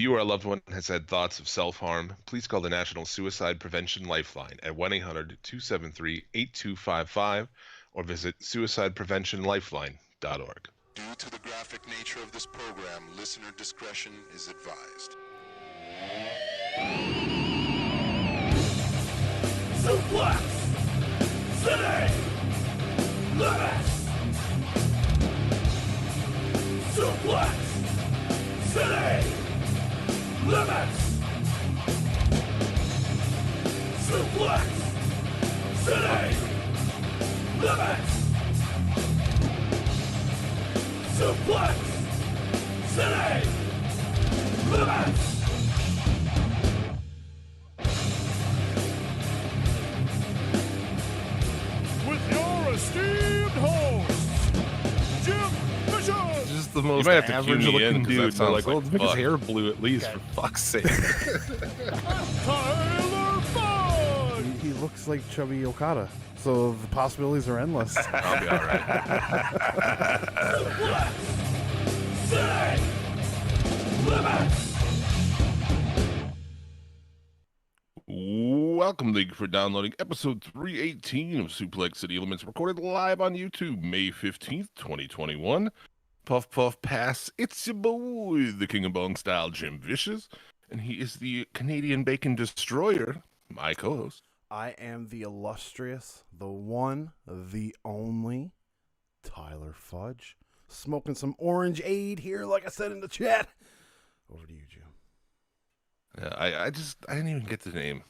you or a loved one has had thoughts of self-harm, please call the National Suicide Prevention Lifeline at 1-800-273-8255 or visit suicidepreventionlifeline.org. Due to the graphic nature of this program, listener discretion is advised. Suplex City Limits. Suplex City Limits. Suplex City Limits. Suplex City Limits. With your esteemed hosts, Jim Bishop. Just the most might have to cue average me in, looking 'cause that dude. They're sounds like, well, like let's make his fuck. hair blue at least, for fuck's sake. Tyler Fudge. He looks like Chubby Okada, so the possibilities are endless. I'll be all right. Suplex City Limits. Welcome, thank you for downloading episode 318 of Suplex City Limits, recorded live on YouTube, May 15th, 2021. Puff Puff Pass, it's your boy, the King of Bong Style, Jim Vicious, and he is the Canadian Bacon Destroyer, my co-host. I am the illustrious, the one, the only, Tyler Fudge. Smoking some Orange Aid here, like I said in the chat. Over to you, Jim. Yeah, I didn't even get the name.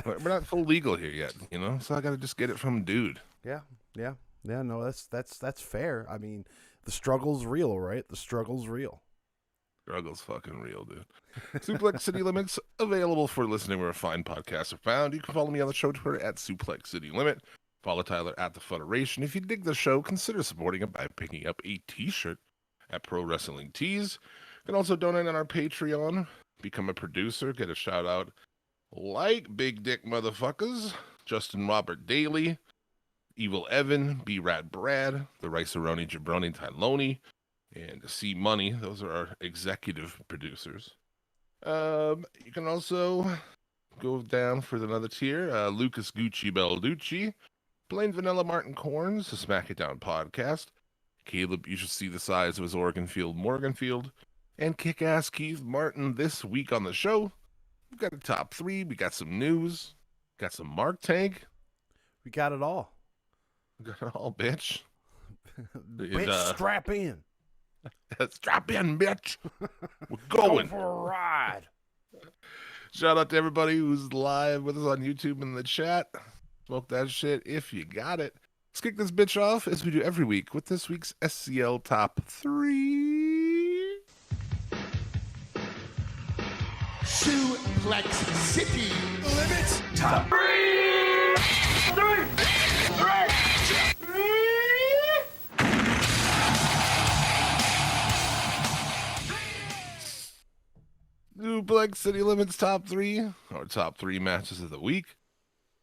We're not full legal here yet, you know, so I gotta just get it from dude. Yeah. No, that's fair. I mean, the struggle's real, right? The struggle's real. Struggle's fucking real, dude. Suplex City Limits, available for listening where fine podcasts are found. You can follow me on the show Twitter at Suplex City Limit. Follow Tyler at The Federation. If you dig the show, consider supporting it by picking up a t-shirt at Pro Wrestling Tees. You can also donate on our Patreon, become a producer, get a shout out like Big Dick Motherfuckers, Justin Robert Daly, Evil Evan, B-Rat Brad, the Rice-A-Roni Jabroni Tyloni, and C Money. Those are our executive producers. You can also go down for another tier. Lucas Gucci Belducci, Plain Vanilla Martin Corns, the Smack It Down podcast. Caleb, you should see the size of his Oregon Field, Morganfield. And Kick-Ass Keith Martin this week on the show. We've got a top 3. We got some news. Got some Mark Tank. We got it all. We got it all, bitch. Bitch, strap in. Strap in, bitch. We're going. Go for a ride. Shout out to everybody who's live with us on YouTube in the chat. Smoke that shit if you got it. Let's kick this bitch off as we do every week with this week's SCL Top 3. Suplex City Limits. Top 3. Suplex City Limits Top 3, or Top 3 matches of the week.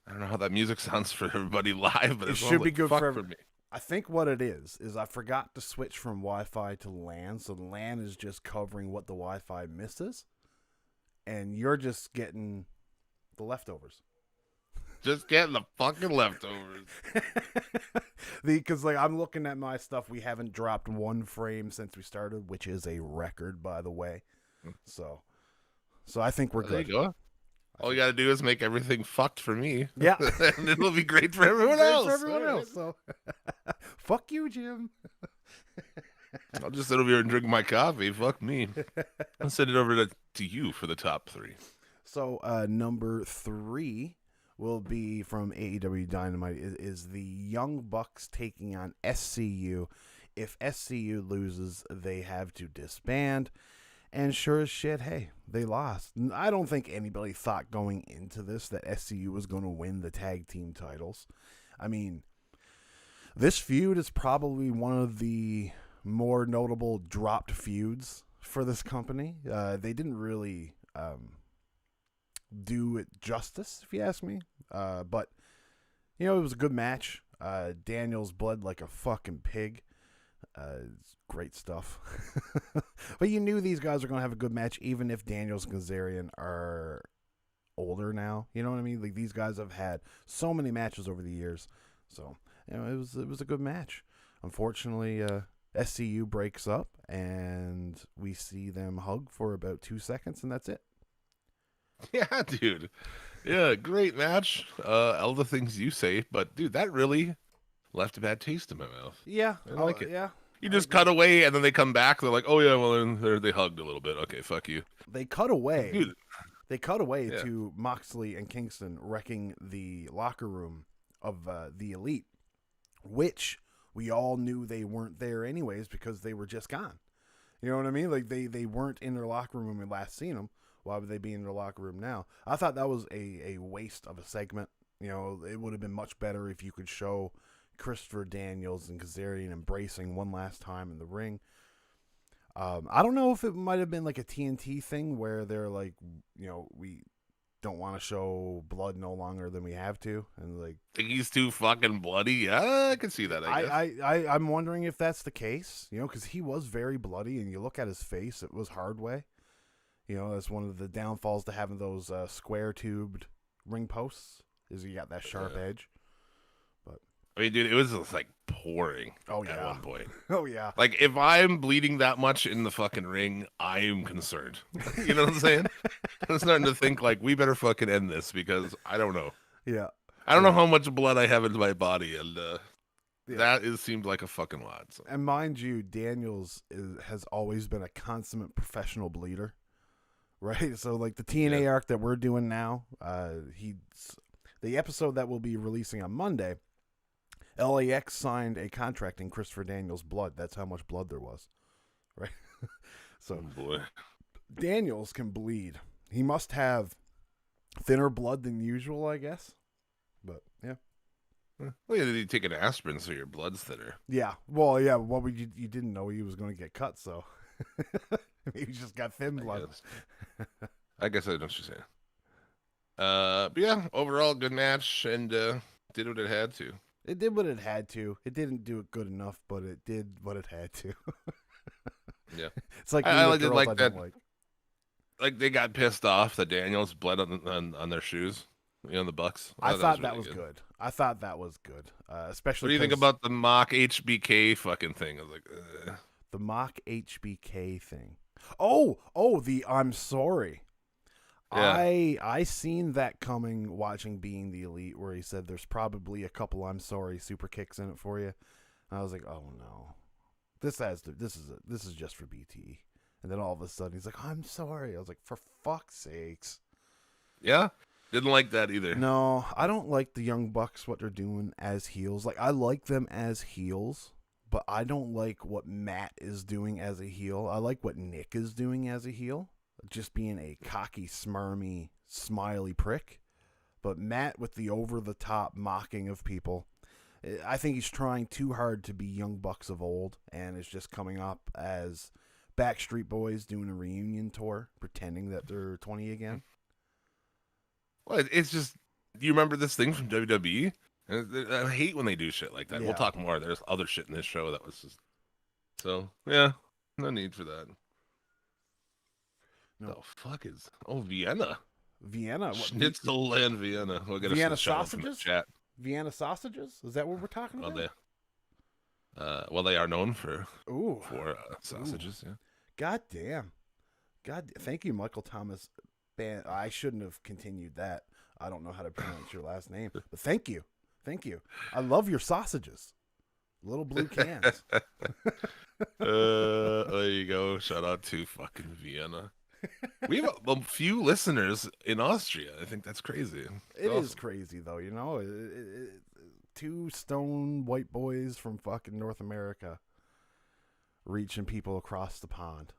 I don't know how that music sounds for everybody live, but It it should sounds be like good fuck for me. I think what it is I forgot to switch from Wi-Fi to LAN, so the LAN is just covering what the Wi-Fi misses, and you're just getting the leftovers. Just getting the fucking leftovers. Because like I'm looking at my stuff, we haven't dropped one frame since we started, which is a record, by the way. So I think we're There you good. go. All you gotta do is make everything fucked for me. Yeah. And it'll be great for everyone Great else. for everyone else. So fuck you, Jim. I'll just sit over here and drink my coffee. Fuck me. I'll send it over to you for the top 3. So number 3 will be from AEW Dynamite is the Young Bucks taking on SCU. If SCU loses, they have to disband. And sure as shit, hey, they lost. I don't think anybody thought going into this that SCU was going to win the tag team titles. I mean, this feud is probably one of the more notable dropped feuds for this company. They didn't really do it justice, if you ask me. But, you know, it was a good match. Daniels bled like a fucking pig. It's great stuff. But you knew these guys were going to have a good match, even if Daniels and Kazarian are older now. You know what I mean? Like, these guys have had so many matches over the years. So, you know, it was a good match. Unfortunately, SCU breaks up, and we see them hug for about 2 seconds, and that's it. Yeah, dude. Yeah, great match. All the things you say, but dude, that really left a bad taste in my mouth. Yeah, I like it. Yeah. You just cut away, and then they come back. They're like, "Oh yeah, well then they hugged a little bit. Okay, fuck you." They cut away. Dude. They cut away Yeah. to Moxley and Kingston wrecking the locker room of the Elite, which we all knew they weren't there anyways because they were just gone. You know what I mean? Like, they weren't in their locker room when we last seen them. Why would they be in their locker room now? I thought that was a waste of a segment. You know, it would have been much better if you could show Christopher Daniels and Kazarian embracing one last time in the ring. I don't know if it might have been like a TNT thing where they're like, you know, we don't want to show blood no longer than we have to, and like, Think he's too fucking bloody? Yeah, I can see that. I guess. I'm wondering if that's the case. You know, because he was very bloody, and you look at his face, it was hard way. You know, that's one of the downfalls to having those square tubed ring posts, is you got that sharp edge. I mean, dude, it was just like pouring. Oh, yeah. At one point. Oh yeah. Like, if I'm bleeding that much in the fucking ring, I am concerned. You know what I'm saying? I'm starting to think, like, we better fucking end this because I don't know. Yeah. I don't know how much blood I have in my body, and that seemed like a fucking lot. So. And mind you, Daniels has always been a consummate professional bleeder, right? So, like, the TNA arc that we're doing now, the episode that we'll be releasing on Monday, LAX signed a contract in Christopher Daniels' blood. That's how much blood there was, right? So, Oh boy. Daniels can bleed. He must have thinner blood than usual, I guess. But yeah, Well, yeah, you take an aspirin so your blood's thinner. yeah. Well, yeah. Well, you didn't know he was going to get cut, so maybe he just got thin blood. I guess I know what you're saying. But yeah, overall good match and did what it had to. It did what it had to. It didn't do it good enough, but it did what it had to. Yeah, It's like I me with did girls like I that. don't like. Like they got pissed off that Daniels bled on their shoes. You know, the Bucks. I thought that really was good. I thought that was good, especially. What do you think 'cause about the mock HBK fucking thing? I was like, the mock HBK thing? Oh, the I'm sorry. Yeah. I seen that coming watching Being the Elite, where he said there's probably a couple I'm sorry super kicks in it for you. And I was like, oh no, this is just for BT. And then all of a sudden he's like, I'm sorry. I was like, for fuck's sakes. yeah, didn't like that either. No, I don't like the Young Bucks, what they're doing as heels. Like, I like them as heels, but I don't like what Matt is doing as a heel. I like what Nick is doing as a heel, just being a cocky, smarmy, smiley prick. But Matt with the over-the-top mocking of people, I think he's trying too hard to be Young Bucks of old, and is just coming up as Backstreet Boys doing a reunion tour, pretending that they're 20 again. Well, it's just, do you remember this thing from WWE? I hate when they do shit like that. Yeah. We'll talk more. There's other shit in this show that was just so yeah, no need for that. No. The fuck is Vienna? Vienna? What, Schnitzel and Vienna. We'll get Vienna a shout out from the sausages? chat. Vienna sausages? Is that what we're talking Well, about? they are known for Ooh. sausages. Yeah. God damn. Thank you, Michael Thomas. I shouldn't have continued that. I don't know how to pronounce your last name, but thank you. Thank you. I love your sausages. Little blue cans. There you go. Shout out to fucking Vienna. We have a few listeners in Austria. I think that's crazy. It is crazy, though, you know? Two stone white boys from fucking North America reaching people across the pond.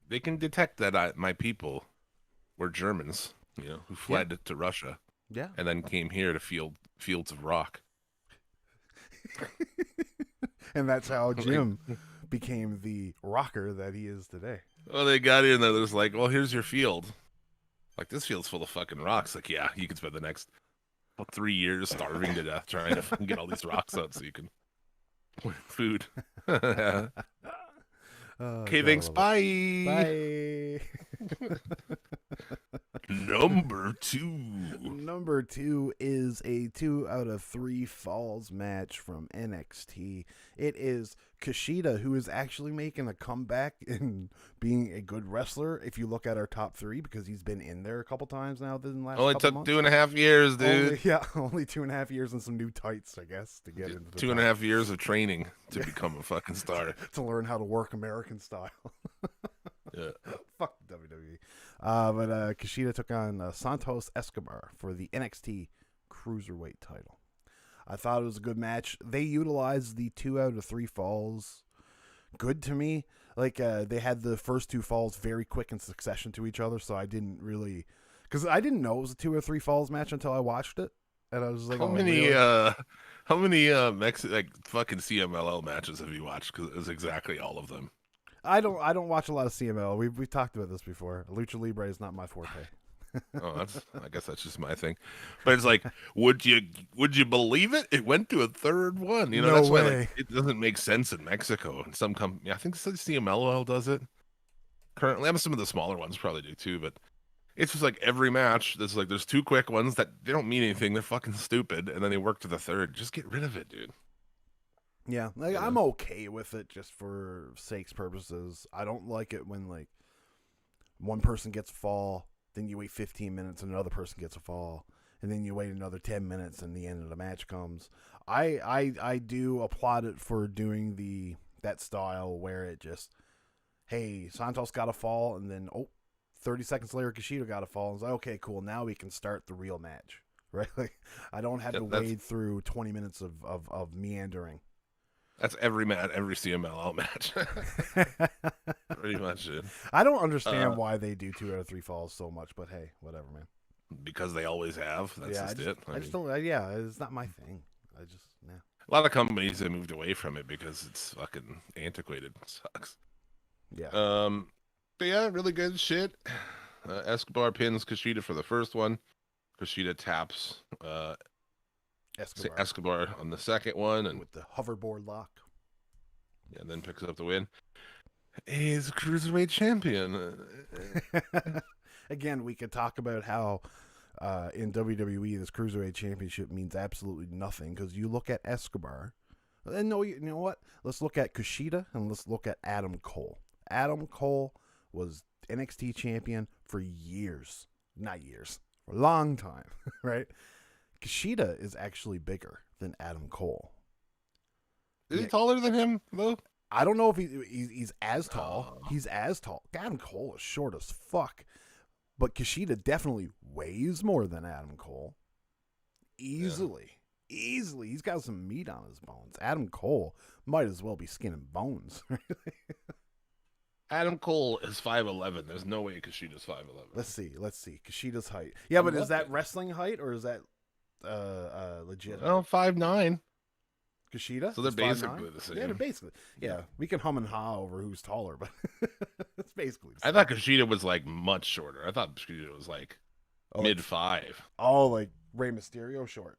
They can detect that my people were Germans, you know, who fled to Russia. Yeah. And then came here to fields of rock. And that's how Jim became the rocker that he is today. Well, they got in there. There's like, well, here's your field. Like, this field's full of fucking rocks. Like, yeah, you could spend the next 3 years starving to death trying to fucking get all these rocks out so you can Food. Yeah. Oh, Okay, God, thanks. I love it. Bye. Bye. Number 2. Number 2 is a 2 out of 3 falls match from NXT. It is Kushida, who is actually making a comeback and being a good wrestler. If you look at our top 3, because he's been in there a couple times now in the last Only couple took months. 2.5 years, dude. Only 2.5 years and some new tights, I guess, to get into the 2.5 years of training to become a fucking star. to learn how to work American style. Yeah. Fuck WWE. But Kushida took on Santos Escobar for the NXT Cruiserweight title. I thought it was a good match. They utilized the 2 out of 3 falls good to me. Like, they had the first 2 falls very quick in succession to each other, so I didn't really... Because I didn't know it was a 2 or 3 falls match until I watched it. And I was like, How many fucking CMLL matches have you watched? Because it was exactly all of them. I don't watch a lot of CML. We've talked about this before. Lucha Libre is not my forte. Oh, I guess that's just my thing. But it's like, would you believe it? It went to a third one. You know, No that's why way. it doesn't make sense in Mexico. And some I think CMLL does it currently. I mean, some of the smaller ones probably do too. But it's just like every match. There's 2 quick ones that they don't mean anything. They're fucking stupid, and then they work to the third. Just get rid of it, dude. Yeah, like I'm okay with it just for sake's purposes. I don't like it when like one person gets a fall, then you wait 15 minutes and another person gets a fall, and then you wait another 10 minutes and the end of the match comes. I do applaud it for doing that style where it just, hey, Santos got a fall, and then 30 seconds later Kushida got a fall. And it's like, okay, cool, now we can start the real match, right? Like I don't have to wade through 20 minutes of meandering. That's every CMLL match. Pretty much it. I don't understand why they do 2 out of 3 falls so much, but hey, whatever, man. Because they always have. That's Yeah, just it. I just don't. Yeah, it's not my thing. I just A lot of companies have moved away from it because it's fucking antiquated. It sucks. yeah. But yeah, really good shit. Escobar pins Kushida for the first one. Kushida taps Escobar on the second one, and with the hoverboard lock. Yeah, then picks up the win. He's a cruiserweight champion. Again, we could talk about how in WWE this cruiserweight championship means absolutely nothing, because you look at Escobar. And no, you know what? Let's look at Kushida and let's look at Adam Cole. Adam Cole was NXT champion for years. Not years. For a long time, right? Kushida is actually bigger than Adam Cole. Is he taller than him, though? I don't know if he's as tall. He's as tall. Adam Cole is short as fuck. But Kushida definitely weighs more than Adam Cole. Easily. Yeah. Easily. He's got some meat on his bones. Adam Cole might as well be skin and bones. Adam Cole is 5'11". There's no way Kushida's 5'11". Let's see. Kushida's height. Yeah, but is that wrestling height or is that legit? Well, 5'9". Kushida? So they're basically the same. Yeah, they're basically. Yeah, we can hum and ha over who's taller, but it's basically the same. I thought Kushida was like much shorter. I thought Kushida was like mid-5. Oh, like Rey Mysterio short.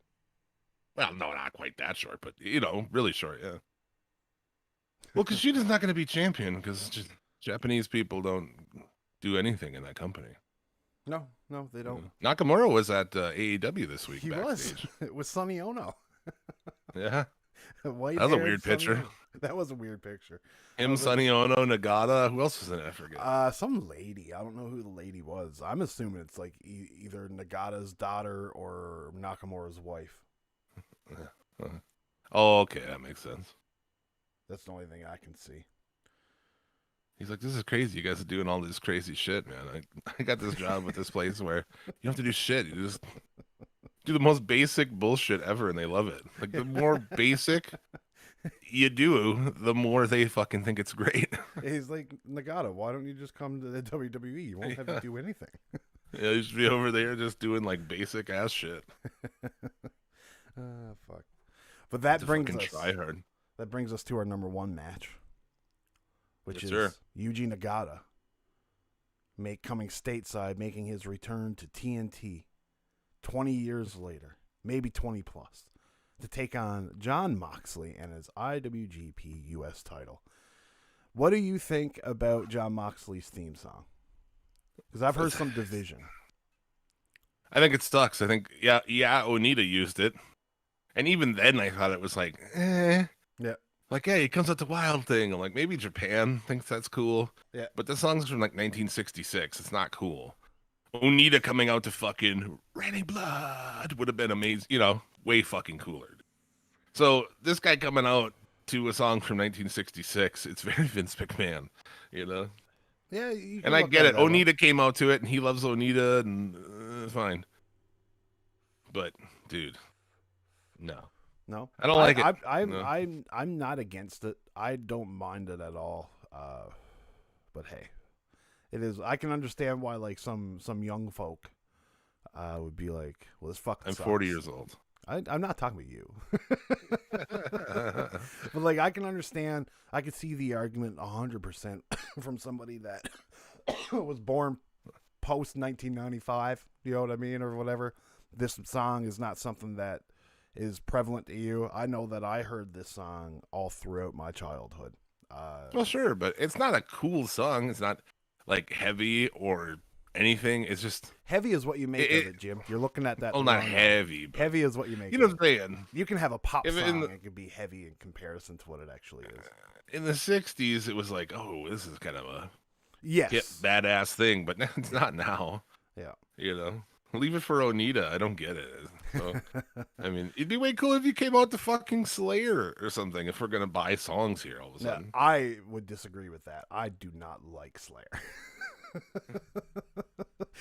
Well, no, not quite that short, but really short, yeah. Well, Kushida's not going to be champion because Japanese people don't do anything in that company. No, they don't. Nakamura was at AEW this week. He backstage. was. It was Sonny Ono. Yeah. That was a White-haired weird picture. That was a weird picture. Him, Sonny Ono, Nagata. Who else was in it? I forget. Some lady. I don't know who the lady was. I'm assuming it's like either Nagata's daughter or Nakamura's wife. Oh, okay. That makes sense. That's the only thing I can see. He's like, this is crazy. You guys are doing all this crazy shit, man. I got this job with this place where you don't have to do shit. You just do the most basic bullshit ever, and they love it. Like, the more basic you do, the more they fucking think it's great. He's like, Nagata, why don't you just come to the WWE? You won't have to do anything. Yeah, you should be over there just doing, like, basic ass shit. Fuck. But that brings us... try hard. That brings us to our number 1 match, which is Yuji Nagata coming stateside, making his return to TNT 20 years later, maybe 20 plus. to take on Jon Moxley and his IWGP US title. What do you think about Jon Moxley's theme song? Because I've heard some division. I think it sucks. I think yeah, Onita used it, and even then I thought it was like, Yeah. Like, yeah, he comes out the Wild thing. I'm like, maybe Japan thinks that's cool. Yeah. But the song's from like 1966. It's not cool. Onita coming out to fucking Raining Blood would have been amazing. You know, way fucking cooler. So this guy coming out to a song from 1966, it's very Vince McMahon, you know? Yeah, you can And I look get at it. that way. Onita came out to it, and he loves Onita, and fine. But, dude, no. No, I don't like it. I'm No. I'm not against it. I don't mind it at all. But hey, it is. I can understand why like some young folk would be like, well, this fucking I'm sucks. 40 years old. I'm not talking about you. But like I can understand. I could see the argument 100% from somebody that was born post 1995. You know what I mean, or whatever. This song is not something that is prevalent to you. I know that I heard this song all throughout my childhood. Well, sure, but it's not a cool song. It's not like heavy or anything. It's just, Heavy is what you make of it, Jim. You're looking at that. well, not wrong way. heavy. But, Heavy is what you make. you know of what I'm it. saying? You can have a pop If it- song and it can be heavy in comparison to what it actually is. In the 60s, it was like, oh, this is kind of a Yes. hip, badass thing, but it's not now. Yeah. You know? Leave it for Onita. I don't get it. So, I mean, it'd be way cool if you came out to fucking Slayer or something if we're going to buy songs here all of a No, sudden. I would disagree with that. I do not like Slayer.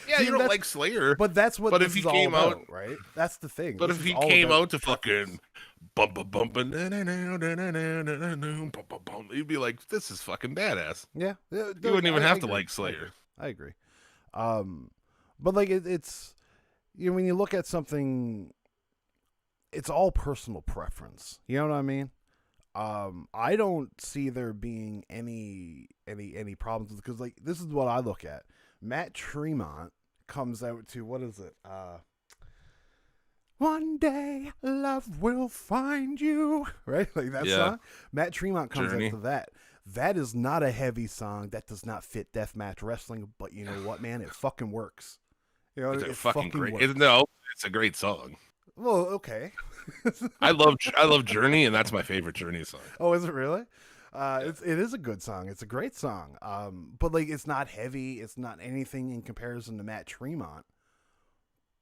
Yeah, See, you don't that's- like Slayer. But that's what But this if he is all came about, out- right? That's the thing. But This if is he all came about out to fucking bump you'd be like, this is fucking badass. Yeah. You wouldn't even have to like Slayer. I agree. But like it's when you look at something, it's all personal preference. You know what I mean? I don't see there being any problems because like this is what I look at. Matt Tremont comes out to what is it? One day love will find you, right? Like that Yeah. song. Matt Tremont comes Journey. out to that. That is not a heavy song. That does not fit deathmatch wrestling. But you know what, man? It fucking works. You know, It's a it fucking great. works. No, it's a great song. Well, okay. I love Journey, and that's my favorite Journey song. Oh, is it really? It is a good song. It's a great song. But like, it's not heavy. It's not anything in comparison to Matt Tremont.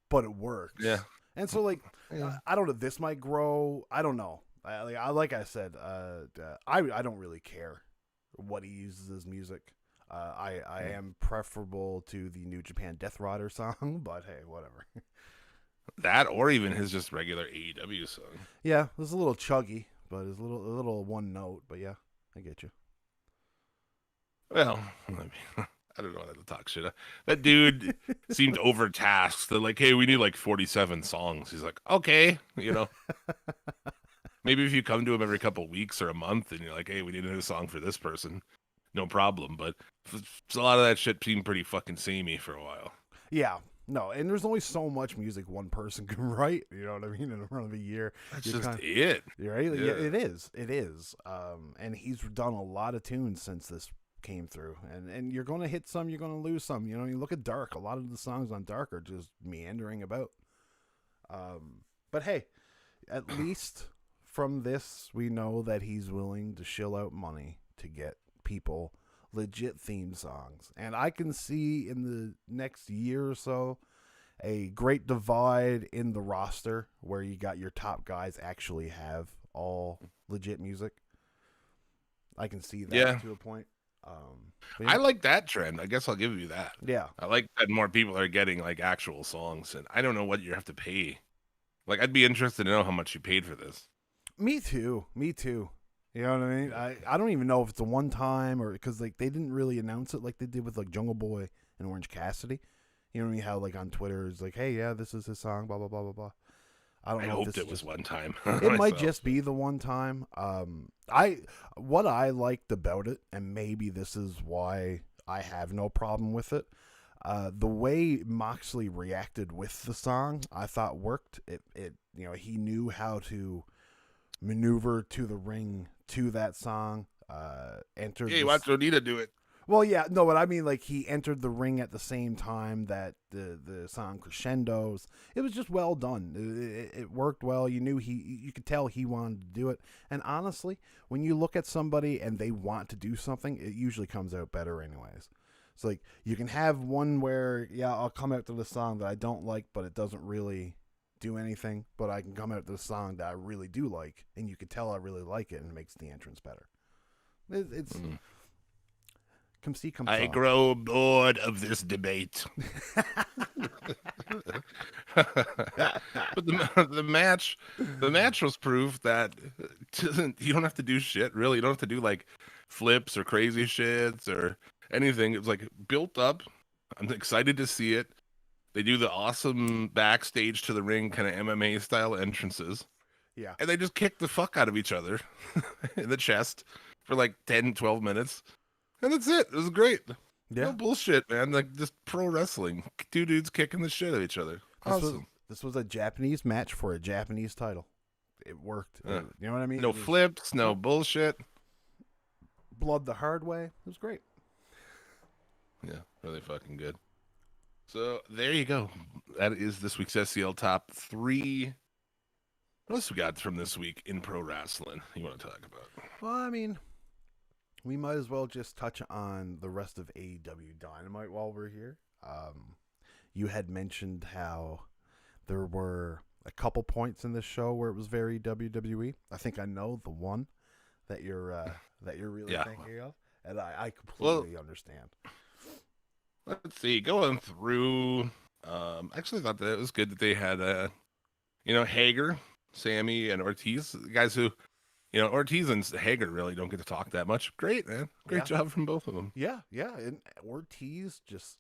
But it works. Yeah. And so, like, Yeah. I don't know. This might grow. I don't know. Like I said, I don't really care what he uses as music. I am preferable to the New Japan Death Rider song, but hey, whatever. That or even his just regular AEW song. Yeah, it was a little chuggy, but it's a little one note. But yeah, I get you. Well, I mean, I don't know how to talk shit. That dude seemed overtasked. They're like, hey, we need like 47 songs. He's like, okay, you know. Maybe if you come to him every couple weeks or a month and you're like, hey, we need a new song for this person, no problem. But a lot of that shit seemed pretty fucking samey for a while. Yeah, no, and there's only so much music one person can write. You know what I mean? In a run of a year, That's You're just kinda- it. right? Yeah, Yeah. it is. It is. And he's done a lot of tunes since this came through. And you're going to hit some, you're going to lose some. You know, you look at Dark. A lot of the songs on Dark are just meandering about. But hey, at least from this, we know that he's willing to shill out money to get people legit theme songs. And I can see in the next year or so a great divide in the roster where you got your top guys actually have all legit music. I can see that Yeah. to a point. But yeah. I like that trend. I guess I'll give you that. Yeah. I like that more people are getting like actual songs, and I don't know what you have to pay. Like, I'd be interested to know how much you paid for this. Me too. You know what I mean? I don't even know if it's a one time or because like they didn't really announce it like they did with like Jungle Boy and Orange Cassidy. You know what I mean? How like on Twitter it's like, hey, yeah, this is his song, blah blah blah blah blah. I don't I know. if hoped this it is was just- one time. It might myself. just be the one time. What I liked about it, and maybe this is why I have no problem with it. The way Moxley reacted with the song, I thought worked. He knew how to maneuver to the ring to that song. Entered. Hey, watch Onita do it. Well, yeah, no, but I mean, like, he entered the ring at the same time that the song crescendos. It was just well done. It worked well. You could tell he wanted to do it. And honestly, when you look at somebody and they want to do something, it usually comes out better anyways. It's like, you can have one where, yeah, I'll come out to the song that I don't like, but it doesn't really do anything. But I can come out to the song that I really do like, and you can tell I really like it, and it makes the entrance better. It's... Come see, come I saw. grow bored of this debate. But the match was proof that you don't have to do shit, really. You don't have to do like flips or crazy shits or anything. It was like built up. I'm excited to see it. They do the awesome backstage to the ring kind of MMA style entrances. Yeah. And they just kick the fuck out of each other in the chest for like 10, 12 minutes. And that's it. It was great. Yeah. No bullshit, man. Like just pro wrestling. Two dudes kicking the shit at each other. Awesome. This was a Japanese match for a Japanese title. It worked. You know what I mean? No flips, no bullshit. Blood the hard way. It was great. Yeah, really fucking good. So there you go. That is this week's SCL top 3. What else we got from this week in pro wrestling you want to talk about? Well, I mean, we might as well just touch on the rest of AEW Dynamite while we're here. You had mentioned how there were a couple points in this show where it was very WWE. I think I know the one that you're really thinking of, and I completely understand. Let's see. Going through, actually thought that it was good that they had, Hager, Sammy, and Ortiz, the guys who, Ortiz and Hager really don't get to talk that much. Great, man. Great job from both of them. Yeah, and Ortiz just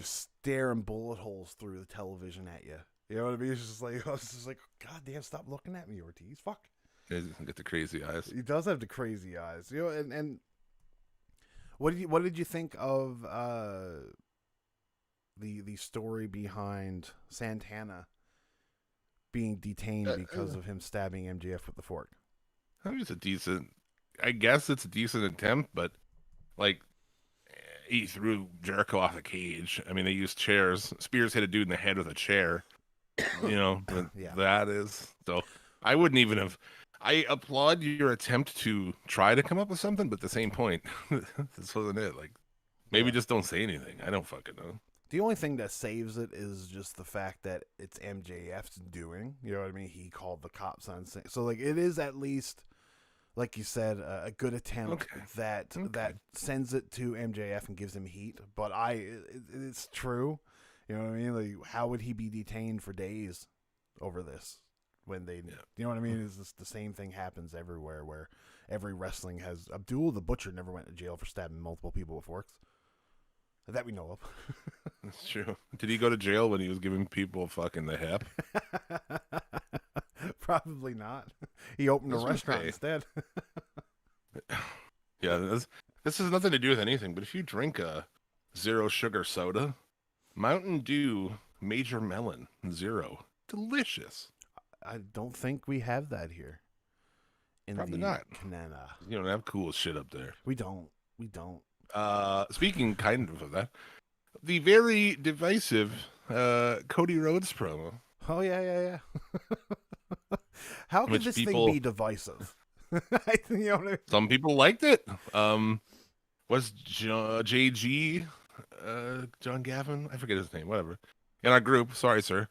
staring bullet holes through the television at you. You know what I mean? It's just like, I was just like, God damn, stop looking at me, Ortiz. Fuck. He doesn't get the crazy eyes. He does have the crazy eyes. And what did you think of the story behind Santana being detained because of him stabbing MJF with the fork? I think I guess it's a decent attempt, but like he threw Jericho off a cage. I mean, they used chairs. Spears hit a dude in the head with a chair. That is so. I wouldn't even have. I applaud your attempt to try to come up with something, but at the same point, this wasn't it. Like, maybe just don't say anything. I don't fucking know. The only thing that saves it is just the fact that it's MJF's doing. You know what I mean? He called the cops on. So, like, it is at least, like you said, a good attempt that sends it to MJF and gives him heat. But it's true. You know what I mean? Like, how would he be detained for days over this? When they, you know what I mean? Is this the same thing happens everywhere where every wrestling has. Abdul the Butcher never went to jail for stabbing multiple people with forks. That we know of. That's true. Did he go to jail when he was giving people fucking the hip? Probably not. He opened a restaurant instead. Yeah, this has nothing to do with anything, but if you drink a zero sugar soda, Mountain Dew Major Melon Zero, delicious. I don't think we have that here. Probably not. Canada. You don't have cool shit up there. We don't. Speaking kind of that, the very divisive Cody Rhodes promo. Oh, yeah. How could this thing be divisive? You know what I mean? Some people liked it. Was JG, John Gavin? I forget his name, whatever. In our group, sorry, sir.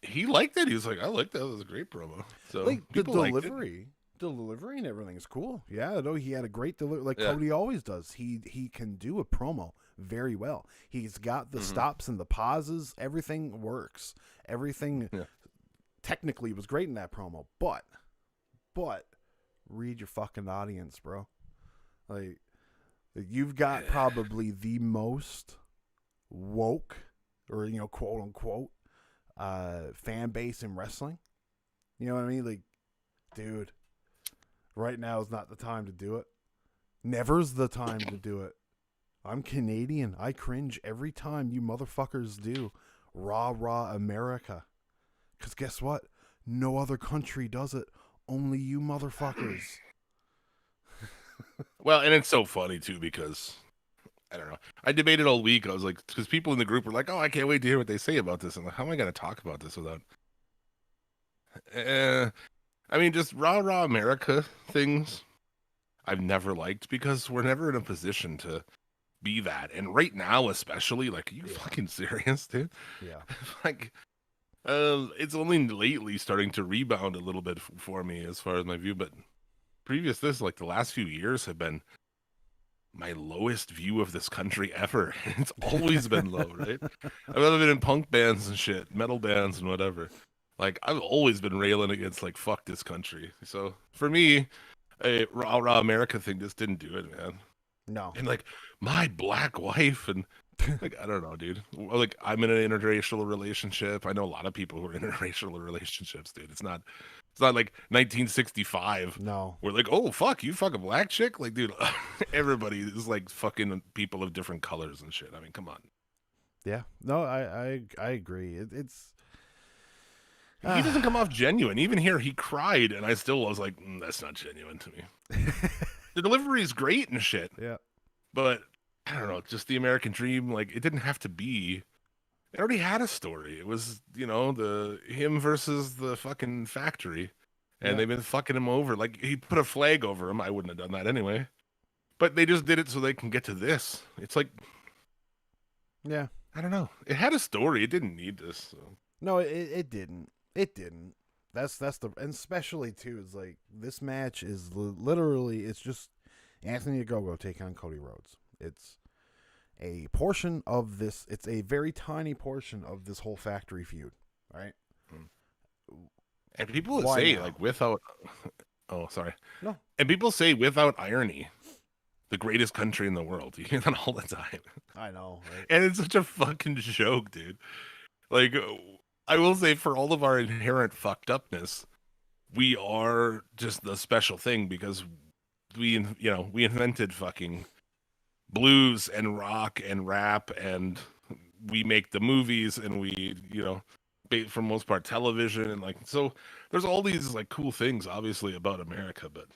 He liked it. He was like, I liked that. It was a great promo. So like the delivery and everything is cool. Yeah, no, he had a great delivery, like Cody always does. He can do a promo very well. He's got the stops and the pauses. Everything works. Everything technically was great in that promo. But read your fucking audience, bro. Like you've got probably the most woke, or quote unquote, fan base in wrestling. You know what I mean? Like, dude, right now is not the time to do it. Never's the time to do it. I'm Canadian. I cringe every time you motherfuckers do rah rah America. Because guess what? No other country does it. Only you motherfuckers. Well, and it's so funny too because I don't know. I debated all week. I was like, because people in the group were like, "Oh, I can't wait to hear what they say about this." I'm like, "How am I going to talk about this without?" I mean, just rah rah America things. I've never liked because we're never in a position to be that, and right now, especially, like, are you fucking serious, dude? Yeah. Like, it's only lately starting to rebound a little bit for me as far as my view, but previous this, like the last few years have been my lowest view of this country ever. It's always been low, right? I've been in punk bands and shit, metal bands and whatever. Like I've always been railing against like fuck this country. So for me, a rah rah America thing just didn't do it, man. No. And like my black wife and like I don't know, dude. Like I'm in an interracial relationship. I know a lot of people who are in interracial relationships, dude. It's not like 1965. No. We're like, oh fuck, you fuck a black chick, like, dude. Everybody is like fucking people of different colors and shit. I mean, come on. Yeah. No, I agree. It's He doesn't come off genuine. Even here, he cried, and I still was like, that's not genuine to me. The delivery is great and shit, yeah. but I don't know, just the American dream. Like, it didn't have to be. It already had a story. It was, the him versus the fucking factory, and Yeah. they've been fucking him over. Like, he put a flag over him. I wouldn't have done that anyway. But they just did it so they can get to this. It's like, Yeah. I don't know. It had a story. It didn't need this. So. No, it didn't. It didn't. That's the, and especially too, is like this match is literally, it's just Anthony Ogogo take on Cody Rhodes. It's a portion of this. It's a very tiny portion of this whole factory feud, right? And people would Why say now? like without. Oh, sorry. No. And people say without irony, the greatest country in the world. You hear that all the time. I know, right? And it's such a fucking joke, dude. Like, I will say, for all of our inherent fucked upness, we are just the special thing because we invented fucking blues and rock and rap, and we make the movies, and we, for most part, television, and like, so there's all these like cool things, obviously, about America, but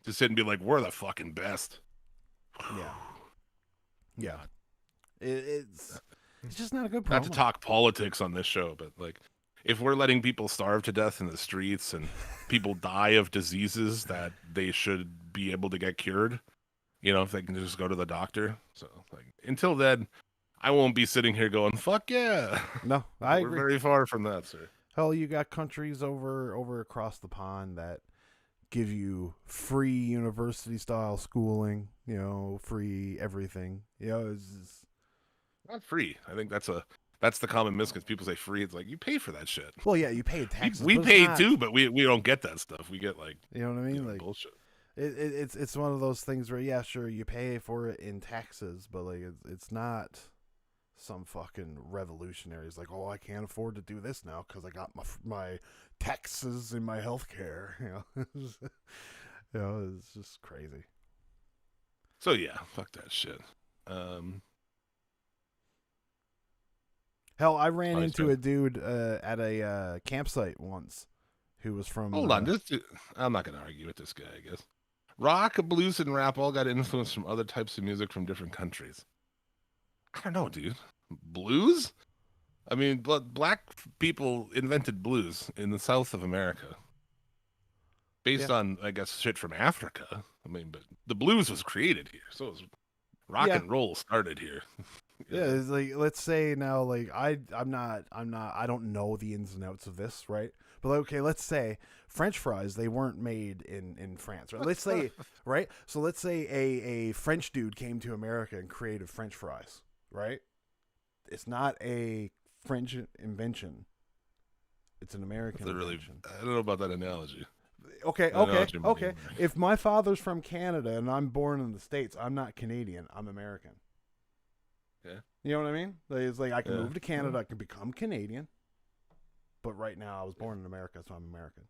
to sit and be like, we're the fucking best. Yeah. Yeah. It's just not a good promo. Not to talk politics on this show, but like, if we're letting people starve to death in the streets and people die of diseases that they should be able to get cured, if they can just go to the doctor. So, like, until then, I won't be sitting here going, fuck yeah. No, I We're agree. very far from that, sir. Hell, you got countries over across the pond that give you free university style schooling, free everything. It's Not free. I think that's the common misconception. People say free. It's like, you pay for that shit. well, yeah, you pay taxes. We but it's pay not- too, but we don't get that stuff. We get like, You know what I mean? Like bullshit. it's one of those things where yeah, sure, you pay for it in taxes, but like it's not some fucking revolutionaries like, oh, I can't afford to do this now because I got my taxes in my health care. It's just crazy. So yeah, fuck that shit. Hell, I ran Nice, into man. a dude at a campsite once who was from. Hold on, I'm not gonna argue with this guy. I guess rock, blues, and rap all got influence from other types of music from different countries. I don't know, dude. Blues? I mean, black people invented blues in the South of America, based on, I guess, shit from Africa. I mean, but the blues was created here, so it was rock Yeah. and roll started here. Yeah, it's like, let's say now, like I don't know the ins and outs of this, right? But like, okay, let's say French fries, they weren't made in France, right? Let's say, right? So let's say a French dude came to America and created French fries, right? It's not a French invention. It's an American invention. I don't know about that analogy. Okay, I know okay, what you mean. okay. If my father's from Canada and I'm born in the States, I'm not Canadian. I'm American. Yeah. You know what I mean? Like, it's like I can Yeah. move to Canada, I can become Canadian, but right now I was born in America, so I'm American.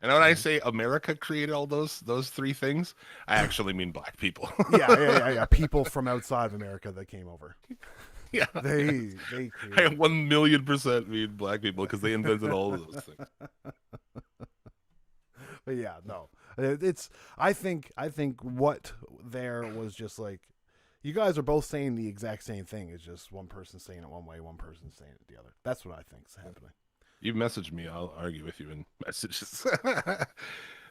And when I say America created all those three things, I actually mean black people. Yeah. People from outside of America that came over. Yeah, They I created 1,000,000% mean black people because they invented all of those things. But yeah, no. It's I think what there was just like you guys are both saying the exact same thing. It's just one person saying it one way, one person saying it the other. That's what I think's happening. You message me, I'll argue with you in messages.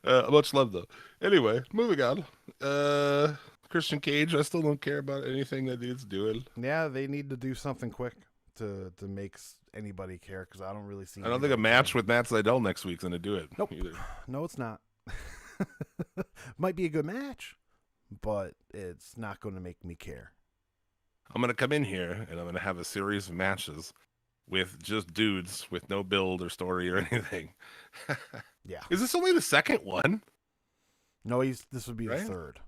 Much love though. Anyway, moving on. Christian Cage, I still don't care about anything that dude's doing. Yeah, they need to do something quick to make anybody care because I don't really see. I don't think a match with Matt Sydal next week's gonna do it. Nope. Either. No, it's not. Might be a good match, but it's not going to make me care. I'm gonna come in here and I'm gonna have a series of matches with just dudes with no build or story or anything. Yeah. Is this only the second one? No, this would be Right? the third.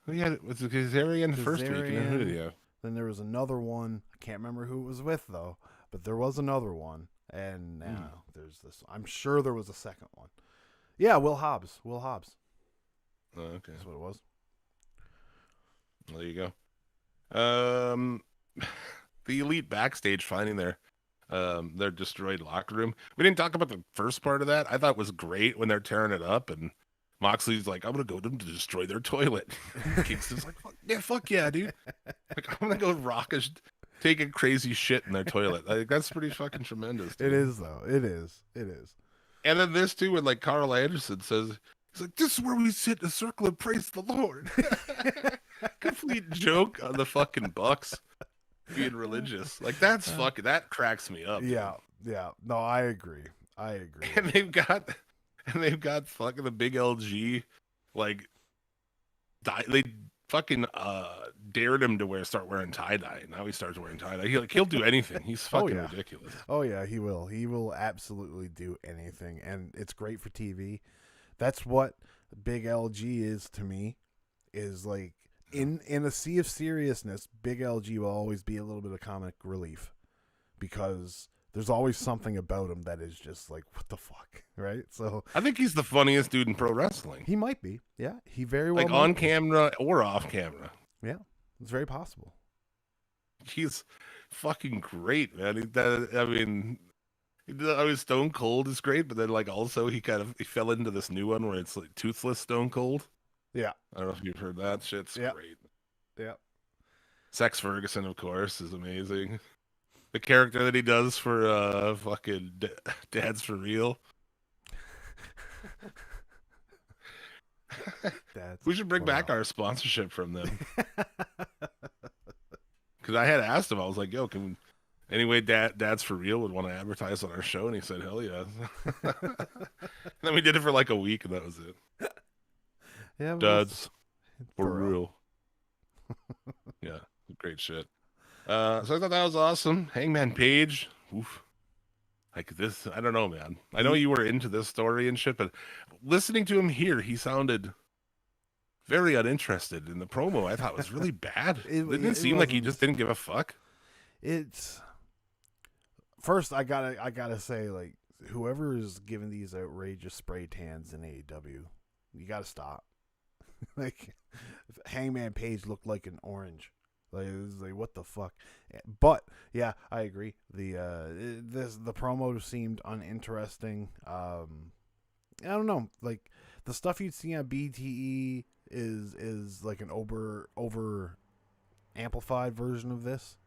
Yeah, it was Kazarian the first week. And then who did Kazarian. he have? Then there was another one. I can't remember who it was with though, but there was another one, and now there's this. I'm sure there was a second one. Yeah, Will Hobbs. Will Hobbs. Oh, okay. That's what it was. Well, there you go. The Elite backstage finding their destroyed locker room. We didn't talk about the first part of that. I thought was great when they're tearing it up and Moxley's like, I'm gonna go to them to destroy their toilet. Kingston's like, fuck yeah, dude. Like, I'm gonna go take a crazy shit in their toilet. Like, that's pretty fucking tremendous. Dude. It is though. It is. And then this too, when like Carl Anderson says, he's like, this is where we sit in a circle and praise the Lord. Complete joke on the fucking Bucks being religious. Like that's fucking that cracks me up. Yeah. No, I agree. And they've got fucking the big LG, like they fucking dared him to start wearing tie-dye. Now he starts wearing tie-dye. He'll do anything. He's fucking ridiculous. Oh yeah, he will. He will absolutely do anything, and it's great for TV. That's what big LG is to me. Is like in a sea of seriousness, big LG will always be a little bit of comic relief because there's always something about him that is just like, what the fuck, right? So I think he's the funniest dude in pro wrestling. he might be. Yeah, he very well Like might on be. camera or off camera. Yeah, it's very possible. He's fucking great, man. I mean, Stone Cold is great, but then like also he fell into this new one where it's like toothless Stone Cold. Yeah. I don't know if you've heard that. Shit's great. Yeah. Sex Ferguson, of course, is amazing. The character that he does for fucking Dad's for Real. We should bring back our sponsorship from them. Because I had asked him, I was like, yo, anyway, Dad's for Real would want to advertise on our show, and he said, hell yeah. And then we did it for like a week, and that was it. Yeah, Dad's for real. Real. Yeah, great shit. So I thought that was awesome. Hangman Page, oof. Like this, I don't know, man. I know you were into this story and shit, but listening to him here, he sounded very uninterested in the promo. I thought was really bad. It seem like he just didn't give a fuck. It's first I gotta say, like, whoever is giving these outrageous spray tans in AEW, you gotta stop. Like, Hangman Page looked like an orange. Like, it was like, what the fuck? But yeah, I agree. The promo seemed uninteresting. I don't know. Like, the stuff you'd see on BTE is like an over amplified version of this,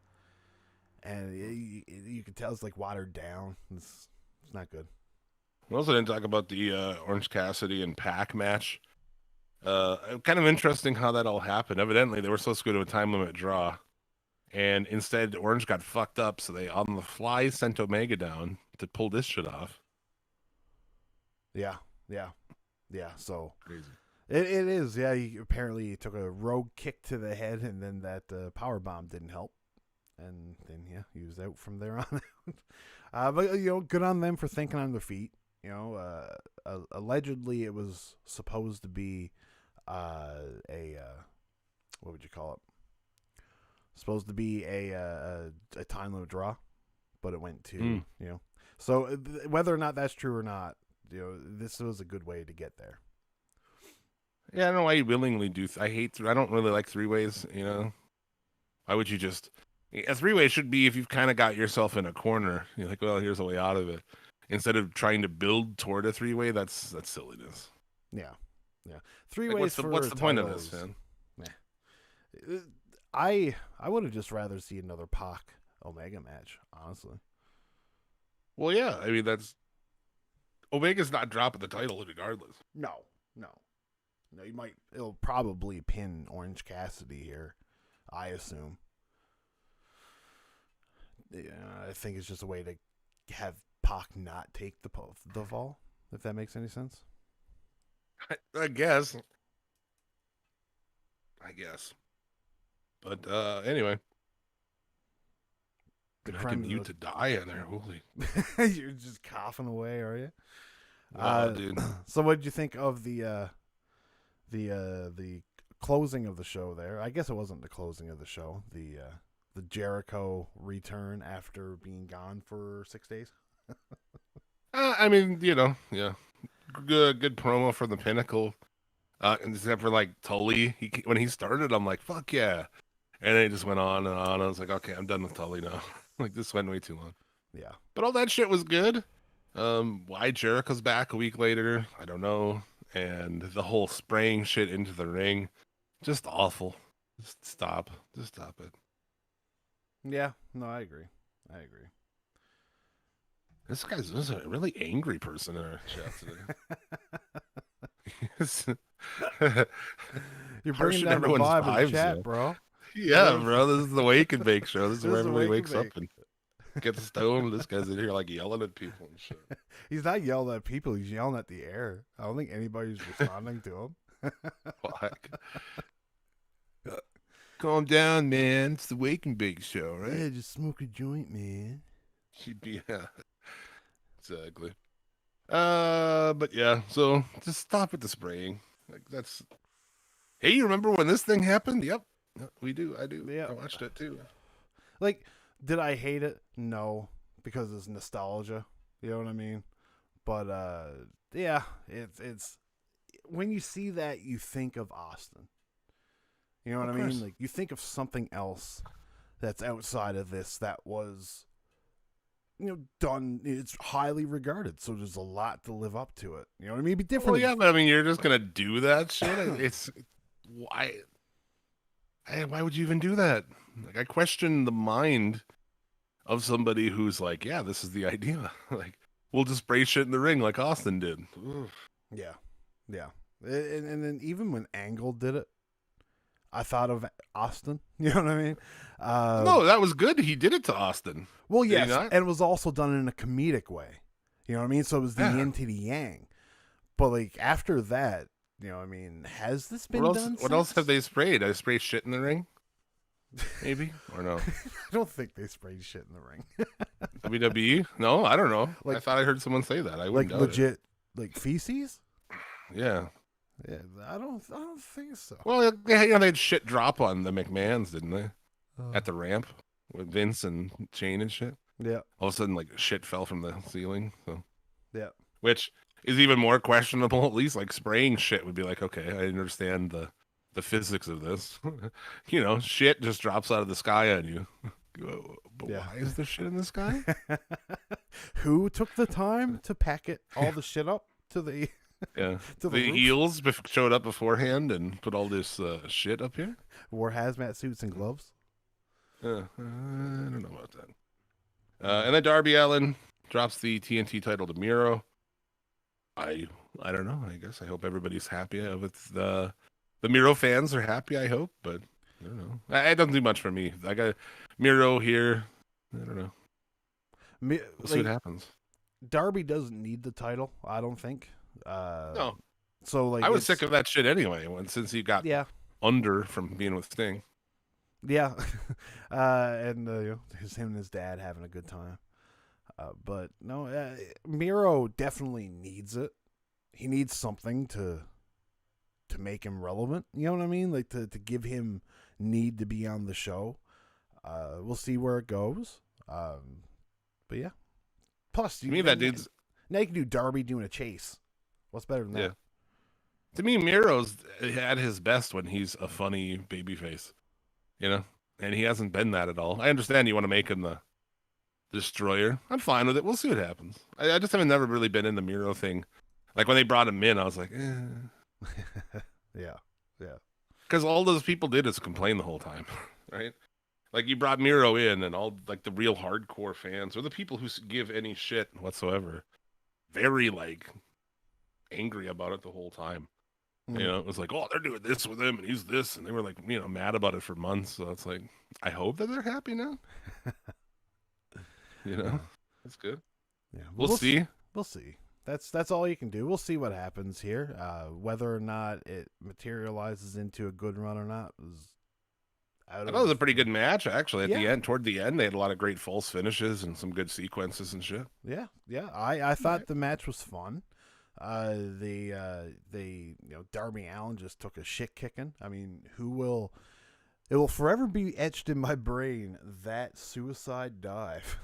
and you can tell it's like watered down. It's not good. We also didn't talk about the Orange Cassidy and Pac match. Kind of interesting how that all happened. Evidently, they were supposed to go to a time limit draw, and instead Orange got fucked up, so they on the fly sent Omega down to pull this shit off. Yeah. So Crazy. it is. Yeah, he apparently took a rogue kick to the head, and then that power bomb didn't help, and then he was out from there on out. But good on them for thinking on their feet. Allegedly it was supposed to be what would you call it? Supposed to be a time limit draw, but it went to So whether or not that's true or not, this was a good way to get there. Yeah, I don't know why you willingly do. I don't really like three-ways, Why would you just. A three-way should be if you've kind of got yourself in a corner. You're like, well, here's a way out of it. Instead of trying to build toward a three-way, that's silliness. Yeah. Three Like, ways for what's the point of titles. this, man? I would have just rather see another Pac Omega match, honestly. Well, yeah, I mean, Omega's not dropping the title regardless. No. It'll probably pin Orange Cassidy here, I assume. Yeah, I think it's just a way to have Pac not take the fall, if that makes any sense. I guess. But anyway. The I can mute to die in there. Holy. You're just coughing away, are you? Dude. So what did you think of the closing of the show there? I guess it wasn't the closing of the show. The Jericho return after being gone for 6 days. I mean, yeah. Good promo for the Pinnacle. Except for like Tully, when he started, I'm like, fuck yeah, and then it just went on and on. I was like, okay, I'm done with Tully now. Like, this went way too long. Yeah, but all that shit was good. Why Jericho's back a week later, I don't know. And the whole spraying shit into the ring, just awful. Just stop it. Yeah, no, I agree. This guy's a really angry person in our chat today. You're bringing down the vibe in the chat, bro. Yeah, bro. This is the Wake and Bake show. This is where everybody wakes up and gets stoned. This guy's in here like yelling at people and shit. He's not yelling at people. He's yelling at the air. I don't think anybody's responding to him. Calm down, man. It's the Wake and Bake show, right? Yeah, just smoke a joint, man. Yeah. Exactly. But yeah, so just stop with the spraying. Like, that's. Hey, you remember when this thing happened? Yep, we do. I do. Yeah, I watched it too. Like, did I hate it? No, because it's nostalgia. You know what I mean? But yeah, it's when you see that, you think of Austin. You know what I mean? Like, you think of something else that's outside of this that was, done. It's highly regarded, so there's a lot to live up to it. You know what I mean? It'd be different. Well, yeah, but I mean, you're just gonna do that shit. It's why? Why would you even do that? Like, I question the mind of somebody who's like, yeah, this is the idea. Like, we'll just spray shit in the ring like Austin did. Ugh. Yeah. And then even when Angle did it, I thought of Austin. You know what I mean? No, that was good. He did it to Austin. Well, yes, and it was also done in a comedic way. You know what I mean? So it was the yin to the yang. But like after that, I mean, has this been done? What else have they sprayed? I sprayed shit in the ring, maybe, or no? I don't think they sprayed shit in the ring. WWE? No, I don't know. Like, I thought I heard someone say that. I wouldn't like legit, like feces. Yeah. Yeah, I don't think so. Well, they had shit drop on the McMahons, didn't they? At the ramp with Vince and Shane and shit. Yeah. All of a sudden, like, shit fell from the ceiling. So. Yeah. Which is even more questionable. At least, like, spraying shit would be like, okay, I understand the physics of this. Shit just drops out of the sky on you. But why is there shit in the sky? Who took the time to packet all the shit up to the? Yeah, the heels showed up beforehand and put all this shit up here. Wore hazmat suits and gloves. I don't know about that. And then Darby Allin drops the TNT title to Miro. I don't know. I guess I hope everybody's happy with the Miro fans are happy. I hope, but I don't know. It doesn't do much for me. I got Miro here. I don't know. We'll see what happens. Darby doesn't need the title. I don't think. No. So like I was sick of that shit anyway. Since he got under from being with Sting. Yeah, and him and his dad having a good time. But no, Miro definitely needs it. He needs something to make him relevant. You know what I mean? Like to give him need to be on the show. We'll see where it goes. But yeah. Plus, that dude's Now you can do Darby doing a chase. What's better than that? Yeah. To me, Miro's at his best when he's a funny babyface, and he hasn't been that at all. I understand you want to make him the destroyer. I'm fine with it. We'll see what happens. I just haven't never really been in the Miro thing. Like when they brought him in, I was like, Yeah. because all those people did is complain the whole time, right? Like you brought Miro in, and all like the real hardcore fans or the people who give any shit whatsoever, very like angry about it the whole time. It was like, oh, they're doing this with him, and he's this, and they were like, mad about it for months. So it's like, I hope that they're happy now. That's good. Yeah, we'll see. We'll see. That's all you can do. We'll see what happens here. Whether or not it materializes into a good run or not is I thought it was a pretty good match, actually. At the end, toward the end, they had a lot of great false finishes and some good sequences and shit. Yeah. I thought the match was fun. Darby Allin just took a shit kicking. I mean, it will forever be etched in my brain, that suicide dive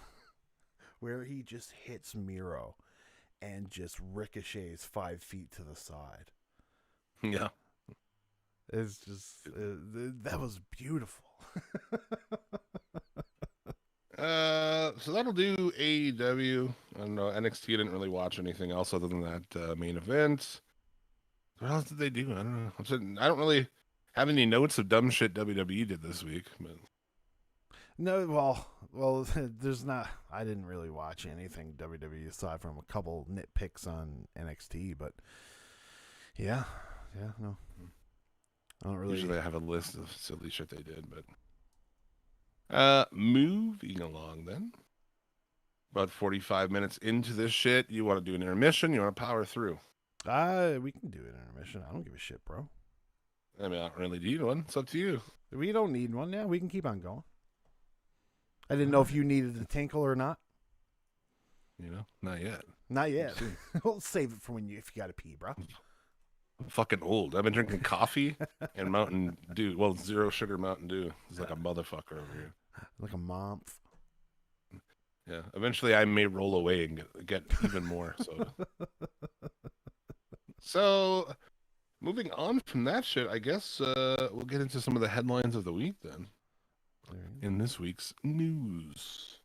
where he just hits Miro and just ricochets 5 feet to the side. Yeah. It's just, that was beautiful. So that'll do AEW. I don't know. NXT didn't really watch anything else other than that main event. What else did they do? I don't know. I don't really have any notes of dumb shit WWE did this week. But No, well, there's not. I didn't really watch anything WWE aside from a couple nitpicks on NXT, but no. I don't really. Usually I have a list of silly shit they did, but moving along then. About 45 minutes into this shit, you want to do an intermission? You want to power through? We can do an intermission. I don't give a shit, bro. I mean, I don't really need one. It's up to you. We don't need one. Yeah, we can keep on going. I didn't know if you needed a tinkle or not. Not yet. Not yet. We'll save it for if you got to pee, bro. I'm fucking old. I've been drinking coffee and Mountain Dew. Well, zero sugar Mountain Dew. It's like a motherfucker over here. Like a mom. Yeah. Eventually, I may roll away and get even more. So, moving on from that shit, I guess we'll get into some of the headlines of the week then. In this week's news.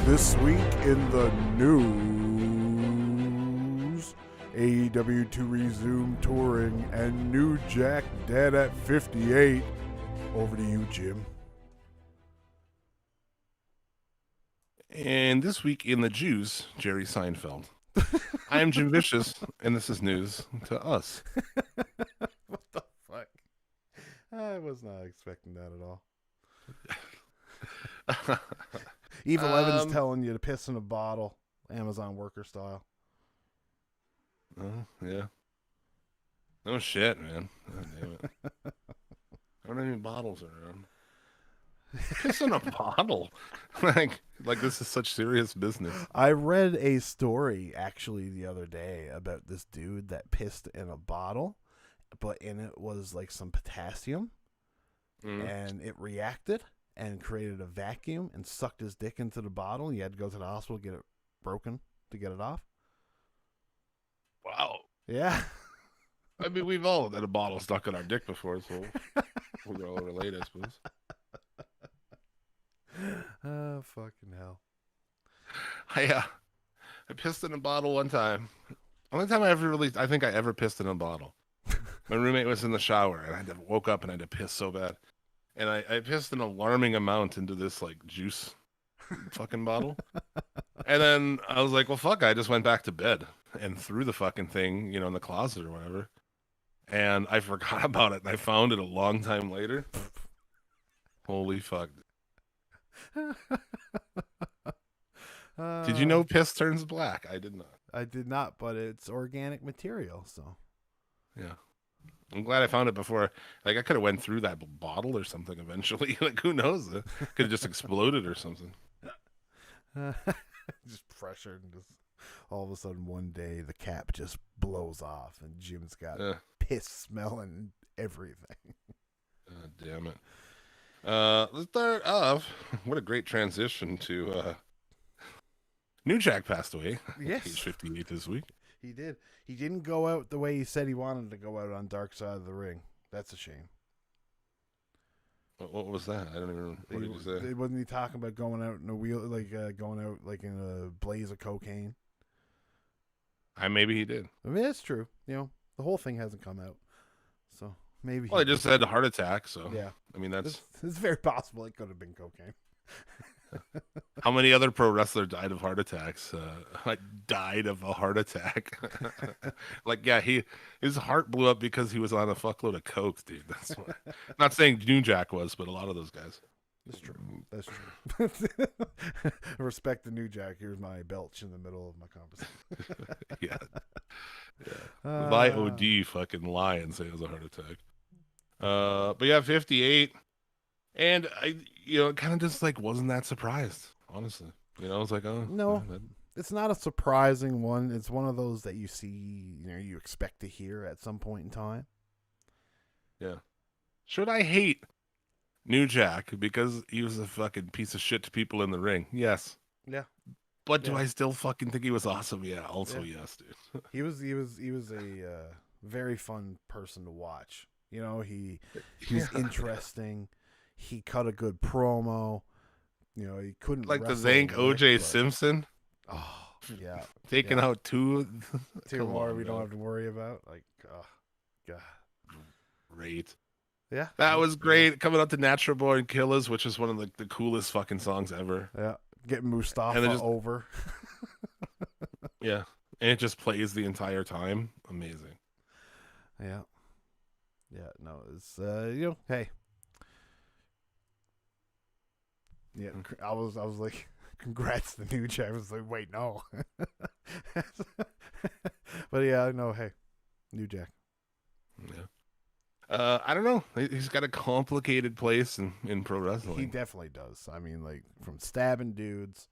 This week in the news, AEW to resume touring and New Jack dead at 58. Over to you, Jim. And this week in the Jews, Jerry Seinfeld. I am Jim Vicious, and this is news to us. What the fuck? I was not expecting that at all. Evil Evan's telling you to piss in a bottle, Amazon worker style. Oh, yeah. No shit, man. God damn it. I don't have any bottles around. Piss in a bottle. like this is such serious business. I read a story actually the other day about this dude that pissed in a bottle, but in it was like some potassium, and it reacted and created a vacuum and sucked his dick into the bottle. He had to go to the hospital, get it broken to get it off. Wow. Yeah. I mean, we've all had a bottle stuck in our dick before, so we're all related, I suppose. Oh, fucking hell. I pissed in a bottle one time. Only time I think I ever pissed in a bottle. My roommate was in the shower, and I woke up and I had to piss so bad. And I pissed an alarming amount into this, like, juice fucking bottle. And then I was like, well, fuck, I just went back to bed and threw the fucking thing, in the closet or whatever. And I forgot about it, and I found it a long time later. Holy fuck. Did you know piss turns black? I did not. I did not, but it's organic material, so. Yeah. I'm glad I found it before. Like, I could have went through that bottle or something eventually. Like, who knows? It could have just exploded or something. Just pressure, and just all of a sudden one day the cap just blows off and Jim's got piss smelling everything. God damn it. Let's start off. What a great transition to New Jack passed away. Yes. Age 58 this week. He did. He didn't go out the way he said he wanted to go out on Dark Side of the Ring. That's a shame. What was that? I don't even. What did you say? Wasn't he talking about going out in a wheel, going out like in a blaze of cocaine? Maybe he did. I mean, that's true. You know, the whole thing hasn't come out, so maybe. Well, I just had a heart attack, so Yeah. I mean, that's It's very possible it could have been cocaine. how many other pro wrestlers died of heart attacks. Died of a heart attack. Like, yeah, his heart blew up because he was on a fuckload of coke, dude. That's why. Not saying New Jack was, but a lot of those guys. That's true. That's true. Respect the New Jack. Here's my belch in the middle of my conversation. Yeah. Lie OD fucking lie and say it was a heart attack. But yeah, 58. And I, kind of just like wasn't that surprised, honestly. I was like, oh No. yeah, It's not a surprising one. It's one of those that you see, you expect to hear at some point in time. yeah. Should I hate New Jack because he was a fucking piece of shit to people in the ring? Yes. Yeah. But do Yeah. I still fucking think he was awesome? Yeah. Also, Yeah. yes, dude. He was a very fun person to watch. He was Yeah. interesting. He cut a good promo. He couldn't Like the wrestle Zank Rick, OJ but- Simpson Oh, yeah. taking Yeah. out two. Two Come more on, we don't man. have to worry about. Like, oh, God. Great. Yeah. That was great. Coming up to Natural Born Killers, which is one of the coolest fucking songs ever. Yeah. Getting Mustafa And then just- over. Yeah. And it just plays the entire time. Amazing. Yeah. Yeah, no, it's hey. Yeah, I was like, congrats to New Jack. I was like, wait, no. But yeah, no, hey, New Jack. Yeah. I don't know. He's got a complicated place in pro wrestling. He definitely does. I mean, like, from stabbing dudes,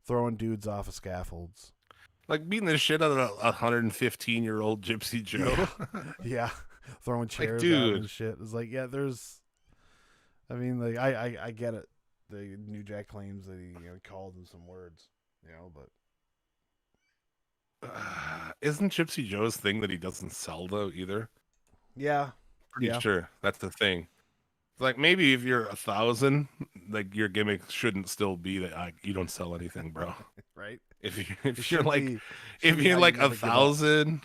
throwing dudes off of scaffolds. Like beating the shit out of a 115-year-old Gypsy Joe. Yeah. Throwing chairs out dude. and shit. It's like, yeah, I mean, like, I get it. The New Jack claims that he called him some words, but Isn't Gypsy Joe's thing that he doesn't sell though either? yeah, Pretty sure that's the thing. It's like maybe if you're 1,000, like your gimmick shouldn't still be that you don't sell anything, bro. right. If It you're should like be- if should be you're how you like never give up. 1,000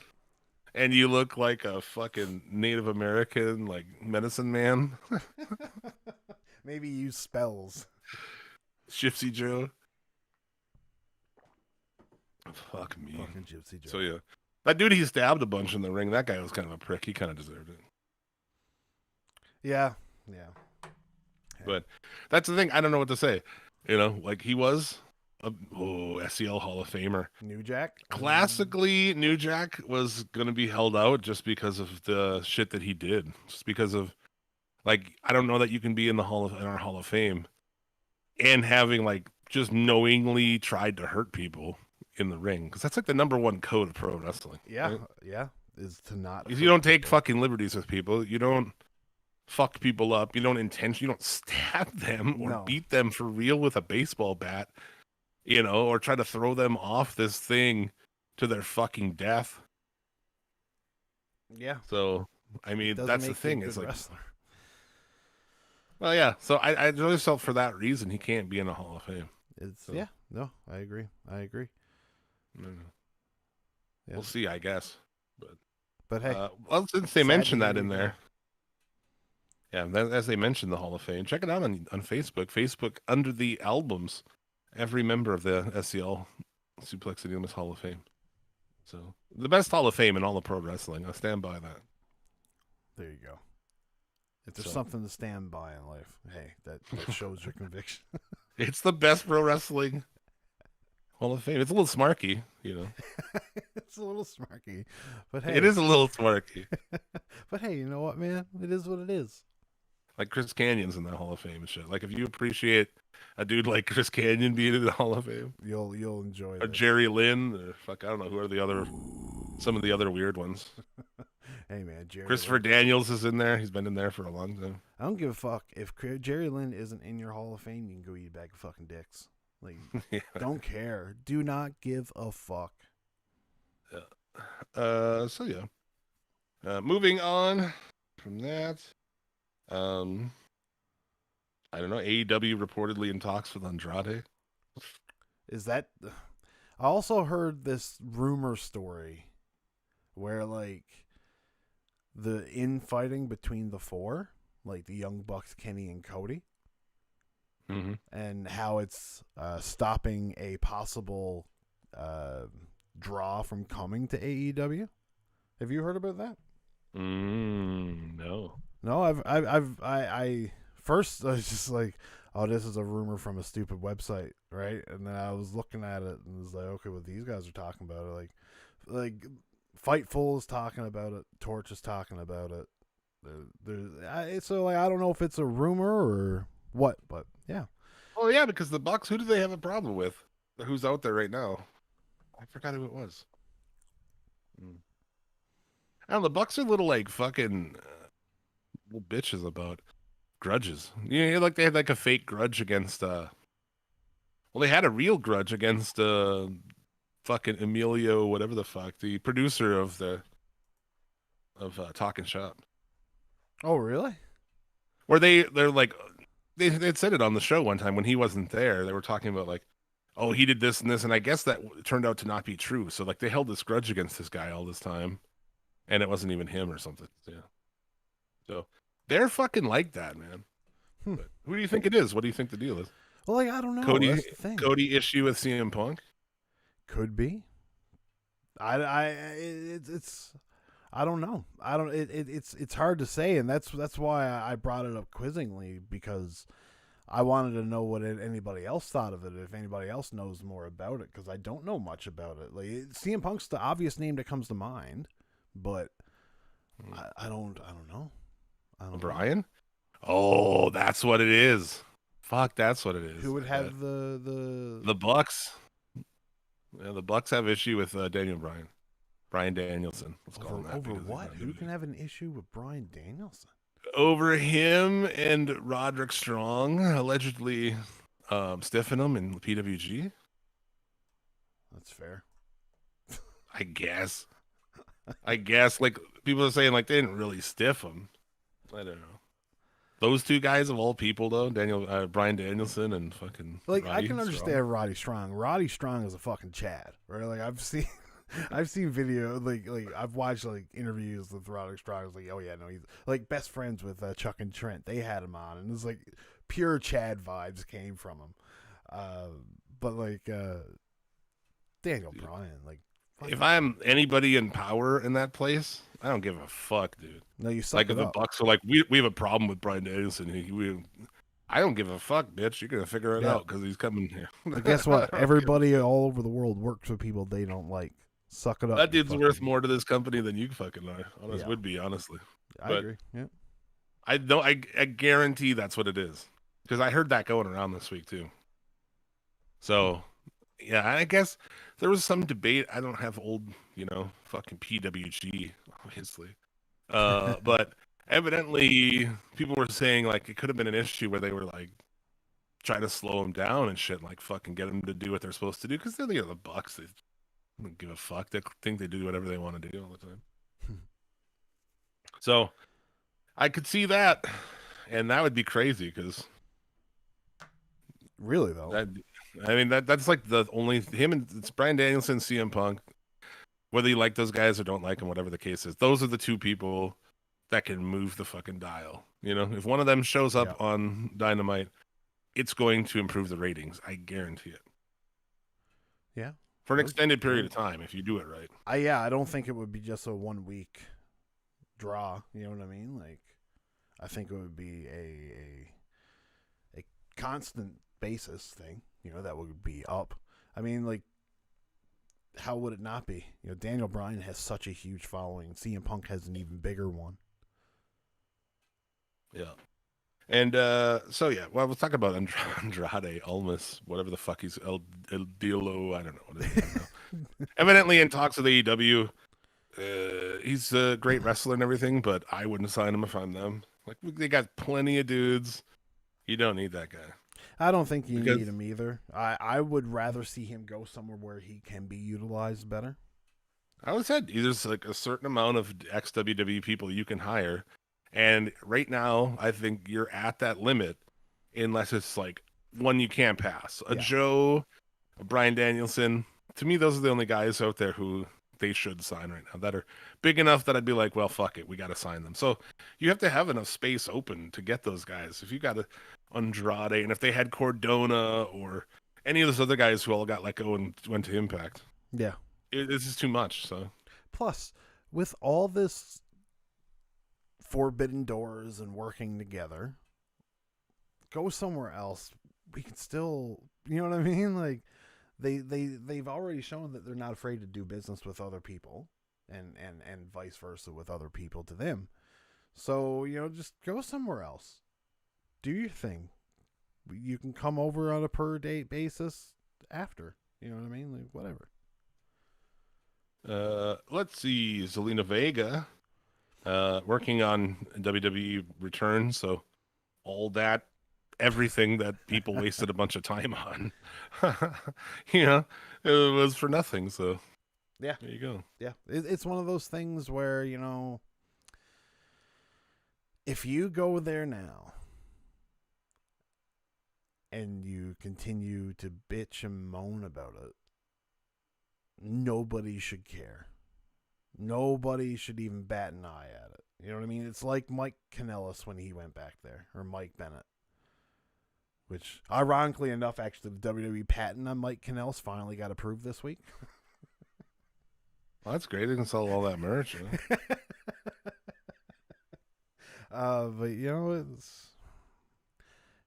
and you look like a fucking Native American like medicine man, Maybe use spells. Gypsy Joe. Fuck me. Fucking Gypsy Joe. So yeah, that dude he stabbed a bunch in the ring. That guy was kind of a prick. He kind of deserved it. Yeah. But that's the thing. I don't know what to say. Like he was a SCL Hall of Famer. New Jack. Classically, New Jack was going to be held out just because of the shit that he did. Just because of, like, I don't know that you can be in our Hall of Fame and having like just knowingly tried to hurt people in the ring, because that's like the number one code of pro wrestling. Yeah, right? yeah. Is to not. If you don't take fucking liberties with people, you don't fuck people up, you don't stab them or No. beat them for real with a baseball bat, or try to throw them off this thing to their fucking death. Yeah. So, I mean, Doesn't that's the make you a thing. good It's like, wrestler. well, yeah. So I really felt for that reason he can't be in a Hall of Fame. It's So- yeah. No, I agree. Mm. Yeah. We'll see, I guess. But hey, Well, since they sad mentioned to that hear in you go. there. Yeah, as they mentioned the Hall of Fame, check it out on Facebook. Facebook, under the albums, every member of the SCL Suplex City Limits Hall of Fame. So, the best Hall of Fame in all of pro wrestling. I stand by that. there you go. If there's So- something to stand by in life, hey, that shows your conviction. It's the best pro wrestling Hall of Fame. It's a little smarky, It's a little smarky, but hey, It is a little smarky. But hey, you know what, man? It is what it is. Like Chris Canyon's in that Hall of Fame and shit. Like, if you appreciate a dude like Chris Canyon being in the Hall of Fame, You'll enjoy or this. Jerry Lynn, or fuck, I don't know who are some of the other weird ones. Hey man, Jerry. Christopher Lynn. Daniels is in there. He's been in there for a long time. I don't give a fuck if Jerry Lynn isn't in your Hall of Fame. You can go eat a bag of fucking dicks. Like, Yeah. don't care. Do not give a fuck. So yeah. Moving on from that. I don't know. AEW reportedly in talks with Andrade. Is that? I also heard this rumor story where like the infighting between the four, like the Young Bucks, Kenny and Cody, Mm-hmm. and how it's stopping a possible draw from coming to AEW. Have you heard about that? No. No, I first I was just like, oh, this is a rumor from a stupid website, right? And then I was looking at it and was like, okay, well, these guys are talking about it, like Fightful is talking about it, Torch is talking about it. So like, I don't know if it's a rumor or what, but yeah. Oh yeah, because the Bucks. Who do they have a problem with? Who's out there right now? I forgot who it was. I don't know, the Bucks are little like fucking little bitches about grudges. Yeah, like they had like a fake grudge against. Well, they had a real grudge against fucking Emilio, whatever the fuck, the producer of Talking Shop. Oh, really? Where they're like they'd said it on the show one time when he wasn't there. They were talking about like, oh, he did this and this, and I guess that turned out to not be true. So like they held this grudge against this guy all this time, and it wasn't even him or something. Yeah. So they're fucking like that, man. But who do you think it is? What do you think the deal is? Well, like, I don't know. Cody, That's the thing. Cody issue with CM Punk. Could be. It's I don't know. It's hard to say, and that's why I brought it up quizzingly, because I wanted to know what anybody else thought of it, if anybody else knows more about it, because I don't know much about it. Like, CM Punk's the obvious name that comes to mind, but I don't know. Brian? Oh, that's what it is. Fuck, that's what it is. Who would have the Bucks? Yeah, the Bucks have issue with Daniel Bryan. Brian Danielson. Let's call him that. over because he's what? not Who good. can have an issue with Brian Danielson? Over him and Roderick Strong allegedly stiffing him in PWG? That's fair. I guess. Like people are saying like they didn't really stiff him. I don't know. Those two guys of all people though, Brian Danielson and fucking Like, Roddy I can Strong. understand Roddy Strong. Roddy Strong is a fucking Chad, right? Like, I've seen video, like I've watched like interviews with Roddy Strong. I was like, oh yeah, no, he's like best friends with Chuck and Trent. They had him on, and it's like pure Chad vibes came from him. But like Daniel Bryan, like, If I'm anybody in power in that place, I don't give a fuck, dude. no, you suck Like it if the up. Bucks are like, we have a problem with Brian Danielson. I don't give a fuck, bitch. You're gonna figure it Yeah. out because he's coming here. But guess what? Everybody all over the world works with people they don't like. Suck it up. That you dude's fucking- worth more to this company than you fucking are. Yeah. Would be honestly. I but- agree. Yeah. I don't. I guarantee that's what it is because I heard that going around this week too. So, yeah, I guess there was some debate. I don't have old, fucking PWG, obviously, but evidently people were saying like it could have been an issue where they were like trying to slow him down and shit, like fucking get him to do what they're supposed to do because they're the Bucks. They don't give a fuck. They think they do whatever they want to do all the time. So I could see that, and that would be crazy because Really though. that's like the only him and it's Brian Danielson, CM Punk. Whether you like those guys or don't like them, whatever the case is, those are the two people that can move the fucking dial. If one of them shows up on Dynamite, it's going to improve the ratings. I guarantee it. Yeah. For an extended period of time, if you do it right. I don't think it would be just a 1 week draw. You know what I mean? Like, I think it would be a constant basis thing. That would be up. I mean, like, how would it not be? Daniel Bryan has such a huge following. CM Punk has an even bigger one. Yeah. And so yeah, well, we'll talk about Andrade Almas, whatever the fuck he's El Diolo, I don't know what it is. I don't know. Evidently in talks with AEW, He's a great wrestler and everything, but I wouldn't sign him if I'm them. Like they got plenty of dudes. You don't need that guy. I don't think you Because- need him either. I would rather see him go somewhere where he can be utilized better. I always said there's like a certain amount of ex-WWE people you can hire, and right now I think you're at that limit, unless it's like one you can't pass. A Yeah. Joe, a Brian Danielson. To me, those are the only guys out there who they should sign right now that are big enough that I'd be like, well, fuck it, we got to sign them. So you have to have enough space open to get those guys. If you got a Andrade, and if they had Cordona or any of those other guys who all got let go and went to Impact, Yeah. this is too much. So Plus, with all this forbidden doors and working together, go somewhere else. We can still, you know what I mean? Like they've already shown that they're not afraid to do business with other people, and vice versa with other people to them. So, you know, just go somewhere else. Do your thing. You can come over on a per date basis after. You know what I mean? Like, whatever. let's see, Zelina Vega, working on WWE Return, so all that, everything that people wasted a bunch of time on, you know, it was for nothing. So Yeah. there you go. Yeah, it's one of those things where, you know, if you go there now and you continue to bitch and moan about it, nobody should care. Nobody should even bat an eye at it. You know what I mean? It's like Mike Kanellis when he went back there, or Mike Bennett. Which, ironically enough, actually, the WWE patent on Mike Kanellis finally got approved this week. Well, that's great. They can sell all that merch. Huh? But you know, it's,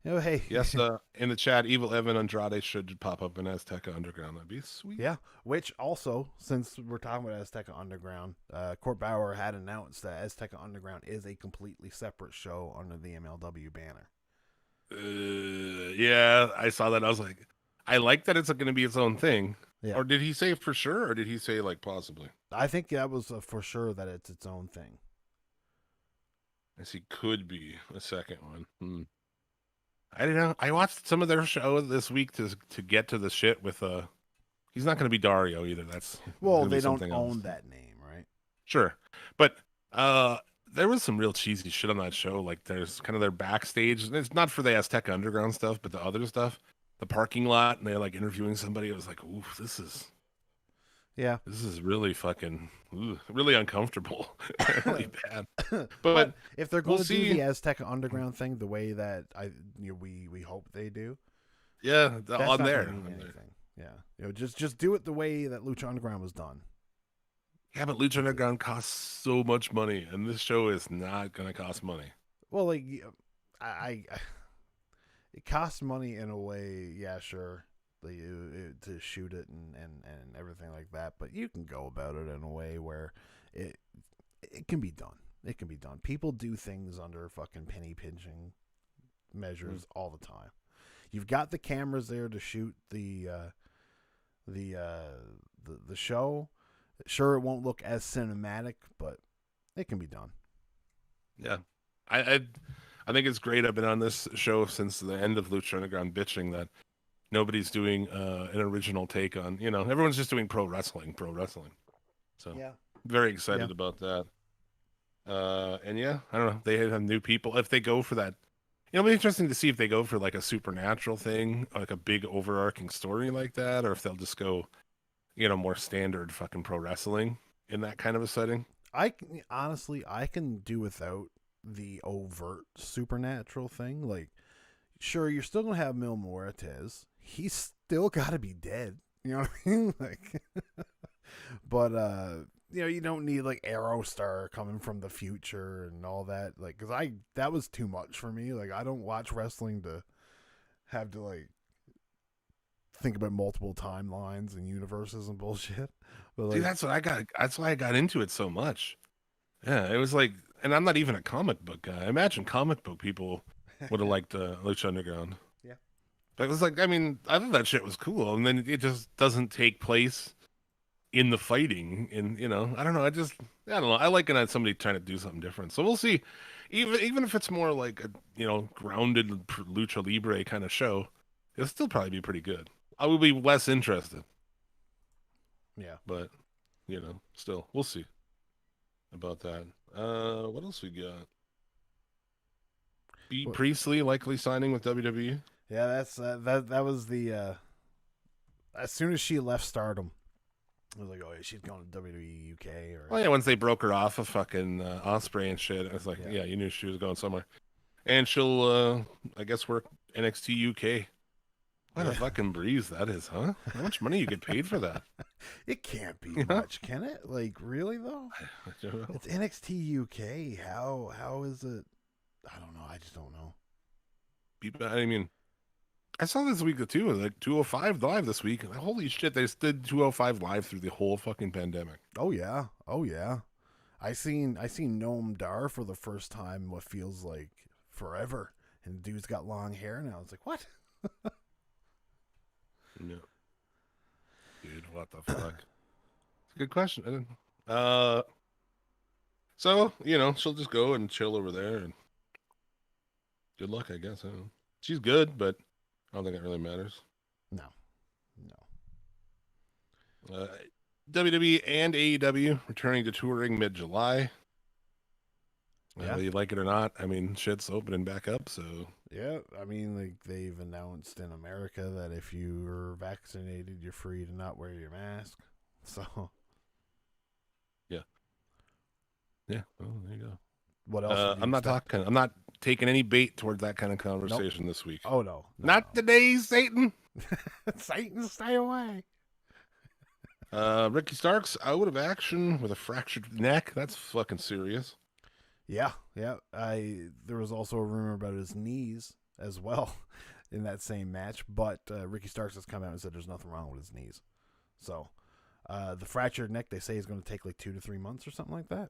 you know, hey, Yes, in the chat, Evil Evan Andrade should pop up in Azteca Underground. That'd be sweet. yeah. Which also, since we're talking about Azteca Underground, Court Bauer had announced that Azteca Underground is a completely separate show under the MLW banner. Yeah, I saw that. I was like, I like that it's going to be its own thing. Yeah. Or did he say for sure, or did he say like possibly? I think that was for sure that it's its own thing. Yes, he could be a second one. I don't know. I watched some of their show this week to get to the shit with he's not going to be Dario either. That's Well, gonna be they don't something own else. that name, right? Sure, but there was some real cheesy shit on that show. Like there's kind of their backstage. And it's not for the Azteca Underground stuff, but the other stuff, the parking lot, and they're like interviewing somebody. I was like, ooh, this is really fucking really uncomfortable, really bad. But if they're going we'll to do see. the Azteca Underground thing the way that we hope they do, yeah, that's on not there. gonna mean anything. Yeah, you know, just do it the way that Lucha Underground was done. Yeah, but Lucha Underground costs so much money, and this show is not going to cost money. Well, like I it costs money in a way. Yeah, sure. To shoot it and everything like that, but you can go about it in a way where it can be done. It can be done. People do things under fucking penny pinching measures all the time. You've got the cameras there to shoot the show. Sure, it won't look as cinematic, but it can be done. Yeah, I think it's great. I've been on this show since the end of Lucha Underground, bitching that nobody's doing an original take on, you know, everyone's just doing pro wrestling. So Yeah. very excited about that. And yeah, I don't know. They have new people. If they go for that, it'll be interesting to see if they go for like a supernatural thing, like a big overarching story like that, or if they'll just go, you know, more standard fucking pro wrestling in that kind of a setting. Honestly, I can do without the overt supernatural thing. Like, sure, you're still gonna have Mil Muertes. He's still got to be dead. You know what I mean? Like, but you know, you don't need like Aerostar coming from the future and all that. Like, because that was too much for me. Like, I don't watch wrestling to have to like think about multiple timelines and universes and bullshit. But like, See, that's what I got. That's why I got into it so much. Yeah, it was like, and I'm not even a comic book guy. I imagine comic book people would have liked Lucha Underground. Yeah. But it was like, I mean, I thought that shit was cool, and then it just doesn't take place in the fighting. And I don't know. I don't know. I like it at somebody trying to do something different. So we'll see. Even if it's more like a grounded lucha libre kind of show, it'll still probably be pretty good. I will be less interested, Yeah. but still we'll see about that. What else we got? B. What- Priestley likely signing with WWE. Yeah, that's that was the as soon as she left Stardom, I was like, oh yeah, she's going to WWE UK or Oh yeah, once they broke her off of fucking Osprey and shit, it's like, Yeah. yeah, you knew she was going somewhere. And she'll, I guess, work NXT UK. What a Yeah. fucking breeze that is, huh? How much money you get paid for that? It can't be Yeah. much, can it? Like really though? I don't know. It's NXT UK. How is it? I don't know. I just don't know. I mean, I saw this week too, like 205 live this week. Holy shit, they just did 205 live through the whole fucking pandemic. Oh yeah. Oh yeah. I seen Noam Dar for the first time what feels like forever. And the dude's got long hair now. It's like, what? No. Dude, what the fuck? It's a good question. I didn't... So, she'll just go and chill over there and good luck, I guess. I don't know. She's good, but I don't think it really matters. No. WWE and AEW returning to touring mid-July. Yeah. Whether you like it or not, I mean, shit's opening back up, so Yeah, I mean, like they've announced in America that if you're vaccinated, you're free to not wear your mask. So, yeah. Oh, there you go. what else? would you I'm not expect? talking. I'm not taking any bait towards that kind of conversation this week. Oh no, Not today, Satan. Satan, stay away. Ricky Starks out of action with a fractured neck. That's fucking serious. Yeah. There was also a rumor about his knees as well in that same match, but Ricky Starks has come out and said there's nothing wrong with his knees. So, the fractured neck, they say, is going to take like 2 to 3 months or something like that.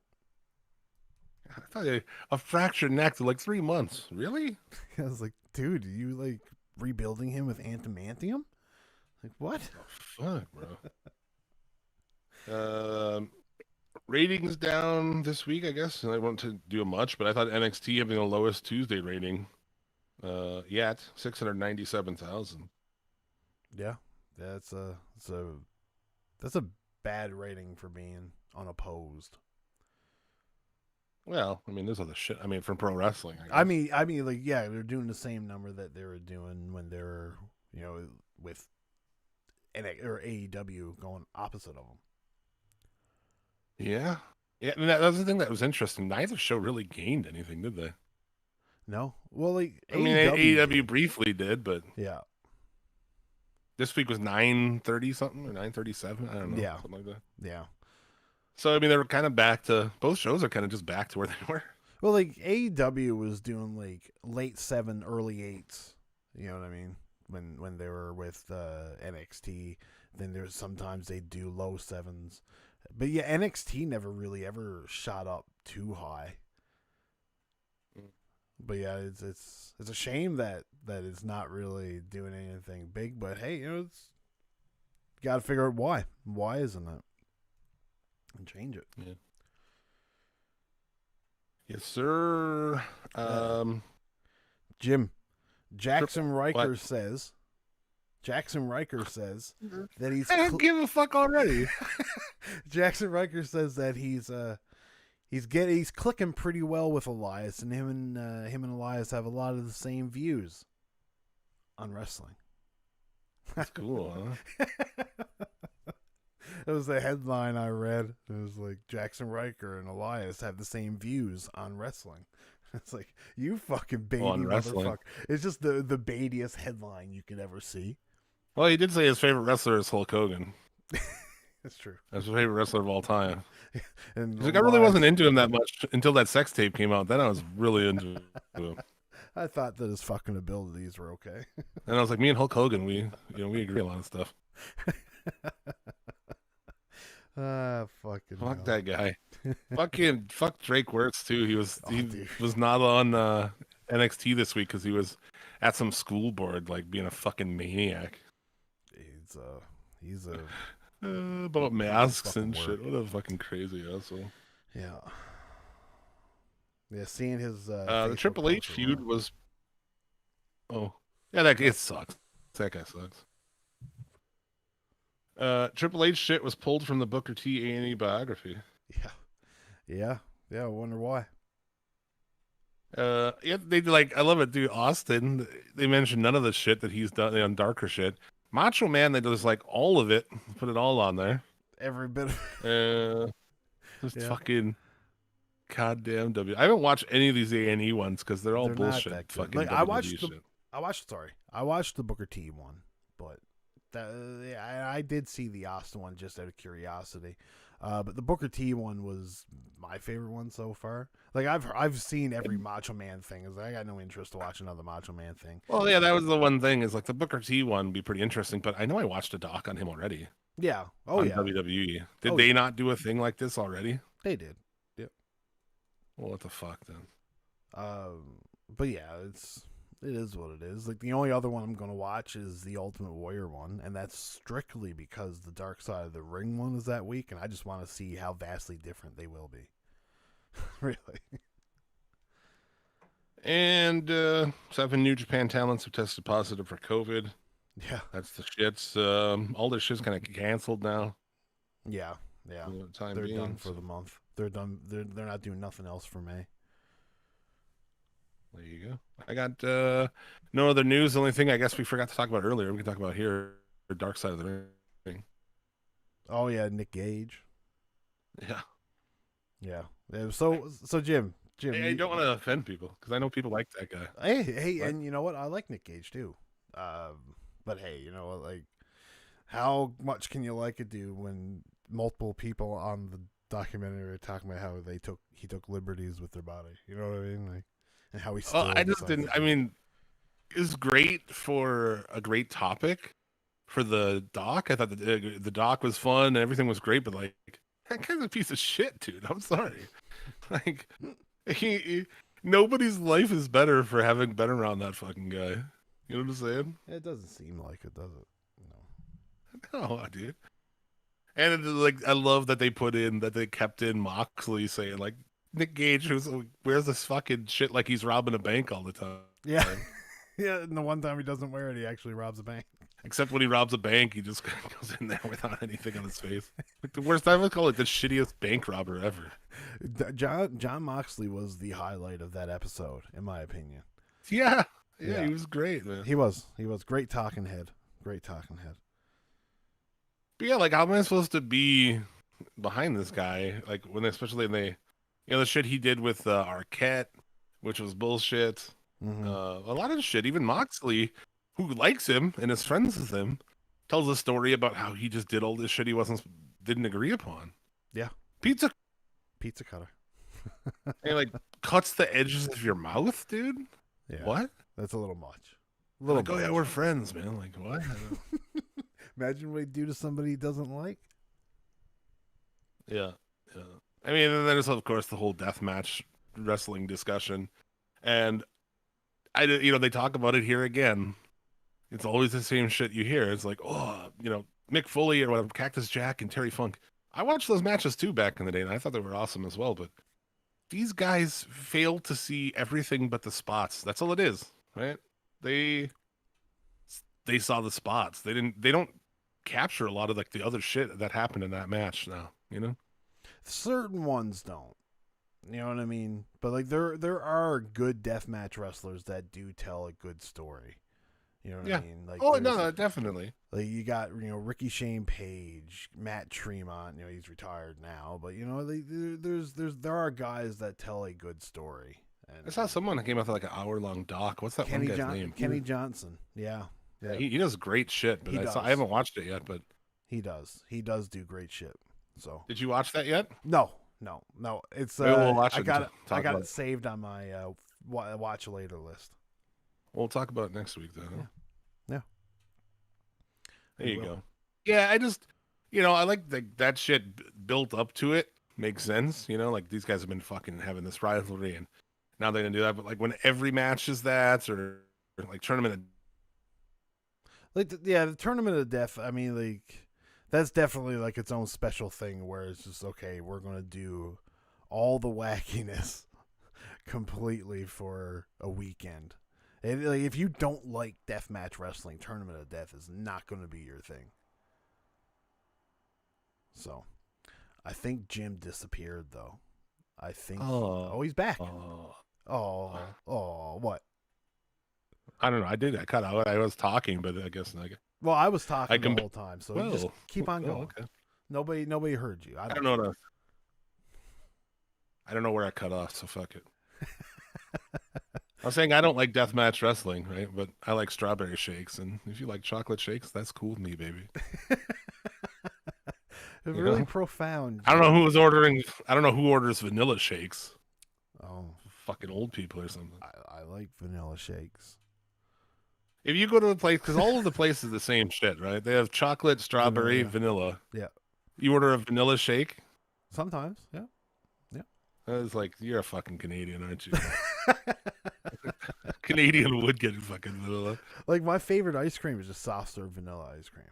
I thought a fractured neck to like 3 months. Really? I was like, dude, are you like rebuilding him with adamantium? Like what? Oh, fuck, bro. Ratings down this week, I guess. I want to do much, but I thought NXT having the lowest Tuesday rating yet, 697,000. Yeah, that's a bad rating for being unopposed. Well, I mean, there's other shit. I mean, from pro wrestling. I mean, like, yeah, they're doing the same number that they were doing when they were, with or AEW going opposite of them. Yeah. Yeah, and that was the thing that was interesting. Neither show really gained anything, did they? No, well, like I mean, AEW briefly did, but yeah, this week was 930 something or 937. I don't know. Yeah. Something like that. yeah. So, I mean, they were kind of back to, both shows are kind of just back to where they were. Well, like AEW was doing like late 7, early 8s. You know what I mean? When they were with NXT, then there's sometimes they do low 7s. But yeah, NXT never really ever shot up too high. But yeah, it's a shame that it's not really doing anything big. But hey, it's got to figure out why. Why isn't it? And change it. Yeah. Yes, sir. Jim, Jackson Riker says that he's I don't give a fuck already. Jackson Riker says that he's clicking pretty well with Elias, and him and Elias have a lot of the same views on wrestling. That's cool, huh? That was the headline I read. It was like Jackson Riker and Elias have the same views on wrestling. It's like, you fucking baby On wrestling. motherfucker. It's just the baitiest headline you could ever see. Well, he did say his favorite wrestler is Hulk Hogan. That's true. That's his favorite wrestler of all time. And He's like, I really wasn't into him that much until that sex tape came out. Then I was really into him. I thought that his fucking abilities were okay. And I was like, me and Hulk Hogan, we agree on a lot of stuff. Fucking Fuck hell. that guy. Fuck Drake Wirtz too. He dude. was not on NXT this week because he was at some school board, like being a fucking maniac. He's a About masks fucking and work. shit. What a fucking crazy asshole. Yeah. Yeah, seeing his The Facebook Triple H post feud alone. was. Oh, yeah, that it sucks. That guy sucks. Triple H shit was pulled from the Booker T A&E biography. Yeah. Yeah. Yeah, I wonder why. Yeah, they like. I love it, dude. Austin. They mentioned none of the shit that he's done on darker shit. Macho Man, they just like all of it, put it all on there. Every bit of Just Yeah. fucking goddamn W. I haven't watched any of these A&E ones because they're all They're not bullshit. that good. Fucking Like WWE shit. I watched the Booker T one, but I did see the Austin one just out of curiosity. But the Booker T one was my favorite one so far. Like I've seen every Macho Man thing. I got no interest to watch another Macho Man thing. Well, yeah, that was the one thing. Is like the Booker T one would be pretty interesting, but I know I watched a doc on him already. Yeah. Oh on yeah. WWE. Did Oh, they yeah. not do a thing like this already? They did. Well, what the fuck then? But yeah, it is what it is. Like the only other one I'm gonna watch is the Ultimate Warrior one, and that's strictly because the Dark Side of the Ring one is that week, and I just want to see how vastly different they will be. Really. And 7 New Japan talents have tested positive for COVID. Yeah. That's the shits. All this shit's kind of canceled now. Yeah. Yeah. For the time They're being, done for so the month. They're done. They're not doing nothing else for May. there you go. I got no other news. The only thing I guess we forgot to talk about earlier, we can talk about here, the Dark Side of the Ring. Oh yeah, Nick Gage. Yeah. Yeah. So Jim. Hey, I don't want to offend people because I know people like that guy. Hey, What? and you know what? I like Nick Gage too. But hey, you know what? Like, how much can you like a dude when multiple people on the documentary are talking about how he took liberties with their body? You know what I mean? Like, and how he still. I just decided didn't. to I mean, it's great for a great topic for the doc. I thought the doc was fun and everything was great, but like that guy's a piece of shit, dude. I'm sorry. Like nobody's life is better for having been around that fucking guy. You know what I'm saying? It doesn't seem like it, does it? No. No, dude. And like I love that they kept in Moxley saying like Nick Gage who's wears this fucking shit like he's robbing a bank all the time. Yeah. Yeah, and the one time he doesn't wear it, he actually robs a bank. Except when he robs a bank, he just goes in there without anything on his face. Like the worst, I would call it the shittiest bank robber ever. John Moxley was the highlight of that episode, in my opinion. Yeah, Yeah. he was great, man. He was great talking head. Great talking head. But yeah, like how am I supposed to be behind this guy? Like especially when they, the shit he did with Arquette, which was bullshit. Mhm. A lot of shit. Even Moxley, who likes him and is friends with him, tells a story about how he just did all this shit he didn't agree upon. Yeah. Pizza Pizza cutter. and like cuts the edges of your mouth, dude. Yeah. What? That's a little much. Like, oh yeah, we're friends, man. Like what? Imagine what he'd do to somebody he doesn't like. Yeah. I mean, and then there's of course the whole deathmatch wrestling discussion, and they talk about it here again. It's always the same shit you hear. It's like, Mick Foley or whatever, Cactus Jack and Terry Funk. I watched those matches too back in the day, and I thought they were awesome as well. But these guys failed to see everything but the spots. That's all it is, right? They saw the spots. They don't capture a lot of like the other shit that happened in that match now, Certain ones don't. You know what I mean? But like there are good deathmatch wrestlers that do tell a good story. You know what I mean? Like no, definitely. Like you got Ricky Shane Page, Matt Tremont. He's retired now, but there are guys that tell a good story. And I saw someone that came out with like an hour-long doc. What's that one guy's name? Kenny Johnson. Yeah. He does great shit, but I haven't watched it yet. But he does do great shit. So did you watch that yet? No. It's Maybe we'll watch I it got and it. talk I got about it saved on my watch later list. We'll talk about it next week, then. Huh? Yeah. There you go. Yeah, I just, I like that shit built up to it. Makes sense, like these guys have been fucking having this rivalry, and now they're gonna do that. But like when every match is that, or like tournament, the tournament of death. I mean, like That's definitely like its own special thing where it's just okay. We're gonna do all the wackiness completely for a weekend. And, like, if you don't like deathmatch wrestling, Tournament of Death is not going to be your thing. So, I think Jim disappeared though. I think. Oh, he's back. What? I don't know. I cut out. I was talking, but I guess not. Well, I was talking the whole time, so you just keep on going. Okay. Nobody heard you. I don't know. I don't know where I cut off, so fuck it. I was saying I don't like deathmatch wrestling, right? But I like strawberry shakes, and if you like chocolate shakes, that's cool with me, baby. Really profound. I don't know who was ordering. I don't know who orders vanilla shakes. Oh, fucking old people or something. I like vanilla shakes. If you go to the place, because all of the places are the same shit, right? They have chocolate, strawberry, vanilla. Yeah. You order a vanilla shake? Sometimes, yeah. It's like, you're a fucking Canadian, aren't you? Canadian would get fucking vanilla. Like, my favorite ice cream is just soft serve vanilla ice cream.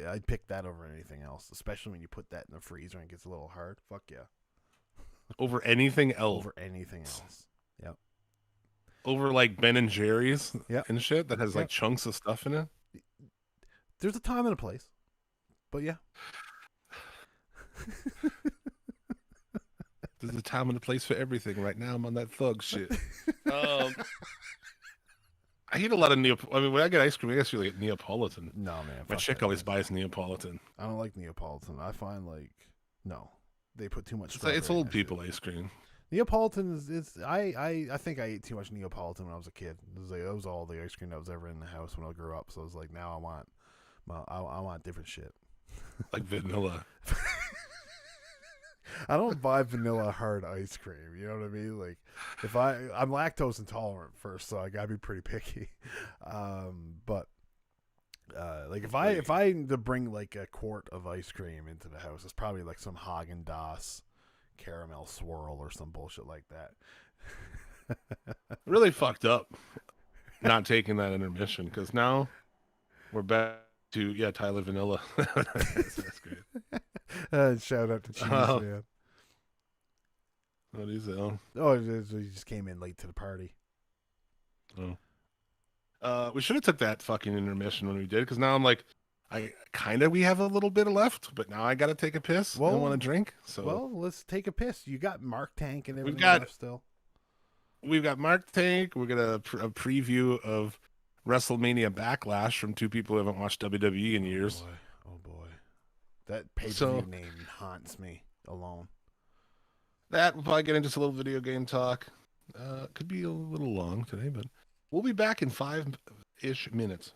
I'd pick that over anything else, especially when you put that in the freezer and it gets a little hard. Fuck yeah. Over anything else? Over anything else. Yep. Over like Ben and Jerry's Yep. and shit that has like chunks of stuff in it? There's a time and a place. But yeah. There's a time and a place for everything. Right now, I'm on that thug shit. I eat a lot of Neapolitan. I mean, when I get ice cream, I guess you like Neapolitan. No, man. My chick always buys Neapolitan. I don't like Neapolitan. I find no, they put too much. It's old people ice cream. Neapolitan is I think I ate too much Neapolitan when I was a kid. That was all the ice cream that was ever in the house when I grew up. So I was like, now I want different shit. Like vanilla. I don't buy vanilla hard ice cream. You know what I mean? Like, if I'm lactose intolerant first, so I gotta be pretty picky. But like if I need to bring like a quart of ice cream into the house, it's probably like some Haagen-Dazs caramel swirl or some bullshit like that. Really fucked up not taking that intermission, because now we're back to Tyler Vanilla. That's great. Shout out to Cheese, man. What is it? He just came in late to the party. We should have took that fucking intermission when we did, because now I'm like, we have a little bit left, but now I got to take a piss. I want to drink. So let's take a piss. You got Mark Tank and everything left still. We've got Mark Tank. We're gonna a preview of WrestleMania Backlash from two people who haven't watched WWE in years. Oh boy. That pay-per-view name haunts me alone. That we'll probably get into a little video game talk. Could be a little long today, but we'll be back in 5-ish minutes.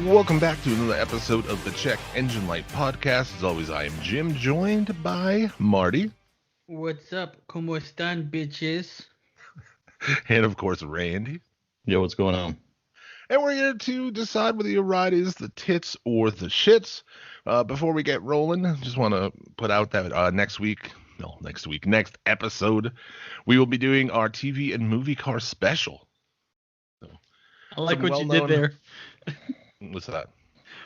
Welcome back to another episode of the Check Engine Light Podcast. As always, I am Jim, joined by Marty. What's up? ¿Cómo están, bitches? And, of course, Randy. Yo, what's going on? And we're here to decide whether your ride is the tits or the shits. Before we get rolling, just want to put out that next episode, we will be doing our TV and movie car special. So, I like what you did there. What's that?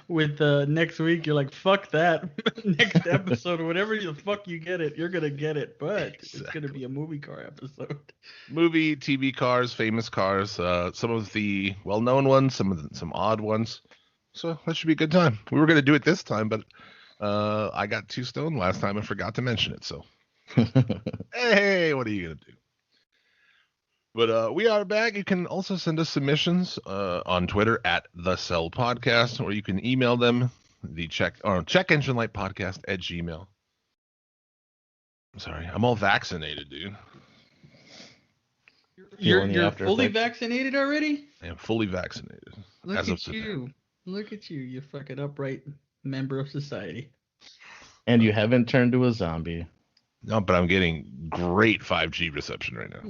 With next week, you're like, fuck that. Next episode, whatever the fuck you get it, you're going to get it. But It's going to be a movie car episode. Movie, TV cars, famous cars, some of the well-known ones, some odd ones. So that should be a good time. We were going to do it this time, but I got too stoned last time and forgot to mention it. So, hey, what are you going to do? But we are back. You can also send us submissions on Twitter at The Cell Podcast, or you can email them, Check Engine Light Podcast at Gmail. I'm sorry. I'm all vaccinated, dude. You're fully vaccinated already? I am fully vaccinated. Look As of at today. you. Look at you, you fucking upright member of society. And you haven't turned to a zombie. No, but I'm getting great 5G reception right now.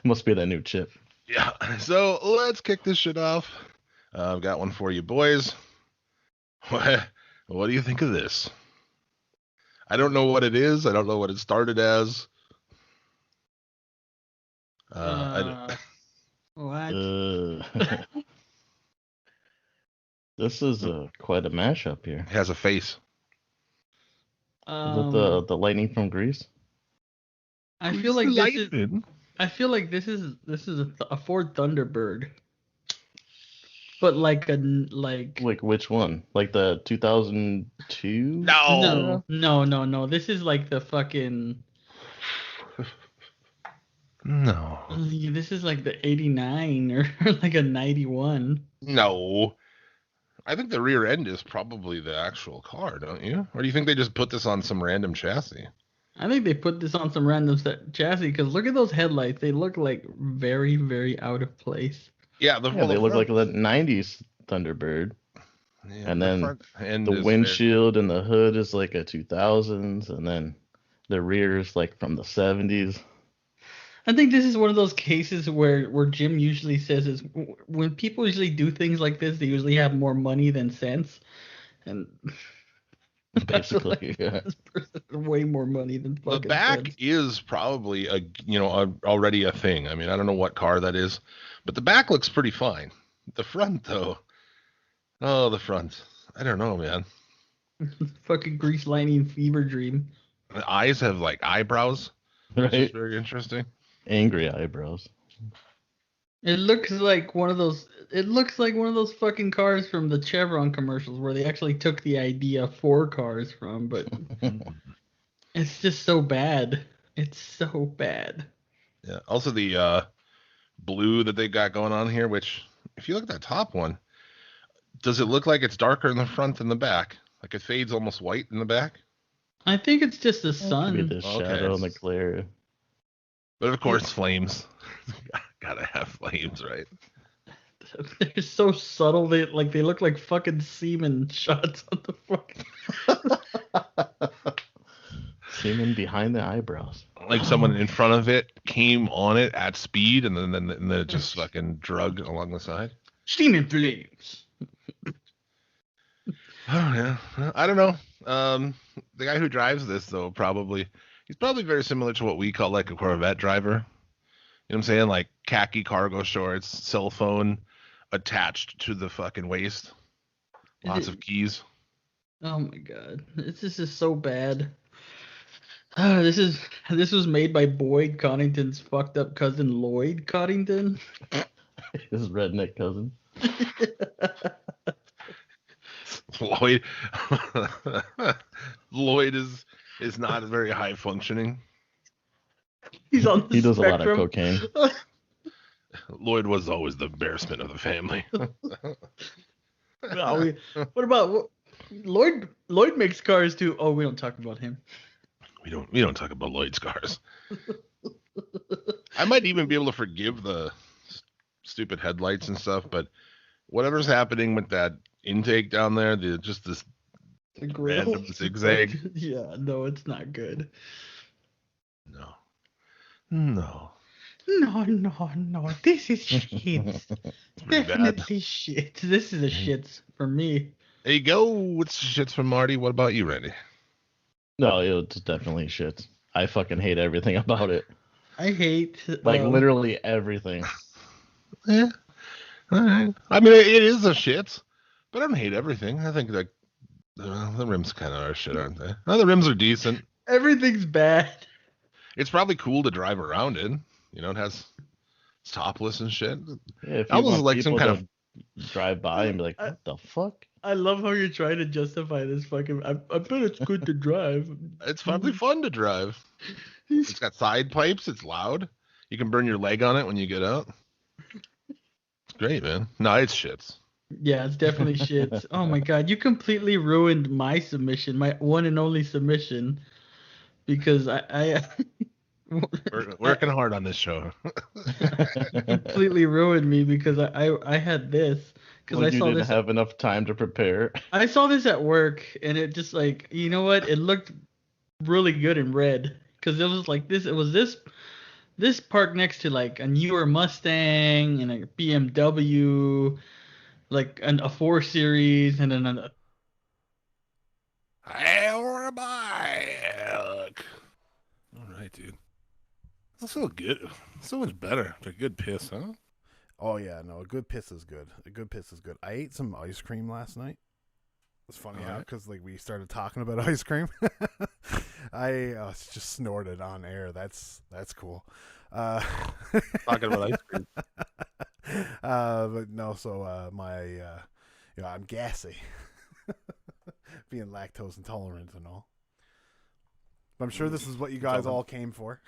Must be that new chip. Yeah. So let's kick this shit off. I've got one for you, boys. What do you think of this? I don't know what it is. I don't know what it started as. What? This is quite a mashup here. It has a face. Is it the lightning from Greece? I feel like this is. Lightning? I feel like this is a Ford Thunderbird, but like which one? Like the 2002? No. This is like the fucking. No. This is like the 89 or like a 91. No. I think the rear end is probably the actual car, don't you? Or do you think they just put this on some random chassis? I think they put this on some random chassis because look at those headlights. They look like very, very out of place. Yeah, they look like the 90s Thunderbird. Yeah, and then the windshield and the hood is like a 2000s, and then the rear is like from the 70s. I think this is one of those cases where Jim usually says is when people usually do things like this, they usually have more money than sense, and basically, yeah. This person has way more money than fucking the back sense. is probably already a thing. I mean, I don't know what car that is, but the back looks pretty fine. The front though, the front. I don't know, man. Fucking grease lightning fever dream. The eyes have like eyebrows, which is Right? very interesting. Angry eyebrows. It looks like one of those. It looks like one of those fucking cars from the Chevron commercials where they actually took the idea for cars from, but it's just so bad. It's so bad. Yeah. Also the blue that they got going on here, which if you look at that top one, does it look like it's darker in the front than the back? Like it fades almost white in the back? I think it's just the Maybe sun. the shadow and the glare. But of course, flames. Gotta have flames, right? They're so subtle. They look like fucking semen shots on the fucking. Semen behind the eyebrows. Like someone in front of it came on it at speed and then it just fucking drug along the side. Steaming flames. Oh yeah, I don't know. The guy who drives this though he's probably very similar to what we call like a Corvette driver. You know what I'm saying? Like khaki cargo shorts, cell phone attached to the fucking waist, lots of keys. Oh my god, this is so bad. This was made by Boyd Coddington's fucked up cousin Lloyd Coddington. His redneck cousin. Lloyd is not very high functioning. He's on the He does spectrum. a lot of cocaine. Lloyd was always the embarrassment of the family. No, what about Lloyd? Lloyd makes cars too. Oh, we don't talk about him. We don't talk about Lloyd's cars. I might even be able to forgive the stupid headlights and stuff, but whatever's happening with that intake down there, just this The grill. random zigzag. Yeah, no, it's not good. No. No. This is shit. It's pretty bad. Definitely shit. This is a shit for me. There you go. It's shits from Marty. What about you, Randy? No, it's definitely shit. I fucking hate everything about it. I hate Literally everything. Yeah. All right. I mean, it is a shit, but I don't hate everything. I think like the rims kind of are shit, aren't they? No, the rims are decent. everything's bad. It's probably cool to drive around in. You know, it's topless and shit. Yeah, if I you was want like some people kind to drive by and be like, what the fuck? I love how you're trying to justify this fucking. I bet it's good to drive. It's probably fun to drive. It's got side pipes. It's loud. You can burn your leg on it when you get out. It's great, man. No, it's shits. Yeah, it's definitely shit. Oh my god, you completely ruined my submission, my one and only submission, because I We're working hard on this show. completely ruined me because I had this because Well, I you saw didn't this. have enough time to prepare. I saw this at work, and it just like, you know what? It looked really good in red because it was like this. It was this park next to like a newer Mustang and a BMW, like a 4 Series, and then Our bike. All right, dude. That's so good. So much better. A good piss, huh? Oh yeah, no, a good piss is good. A good piss is good. I ate some ice cream last night. It's funny how, because like we started talking about ice cream, I just snorted on air. That's cool. Talking about ice cream. But no, so I'm gassy, being lactose intolerant and all. But I'm sure this is what you guys all came for.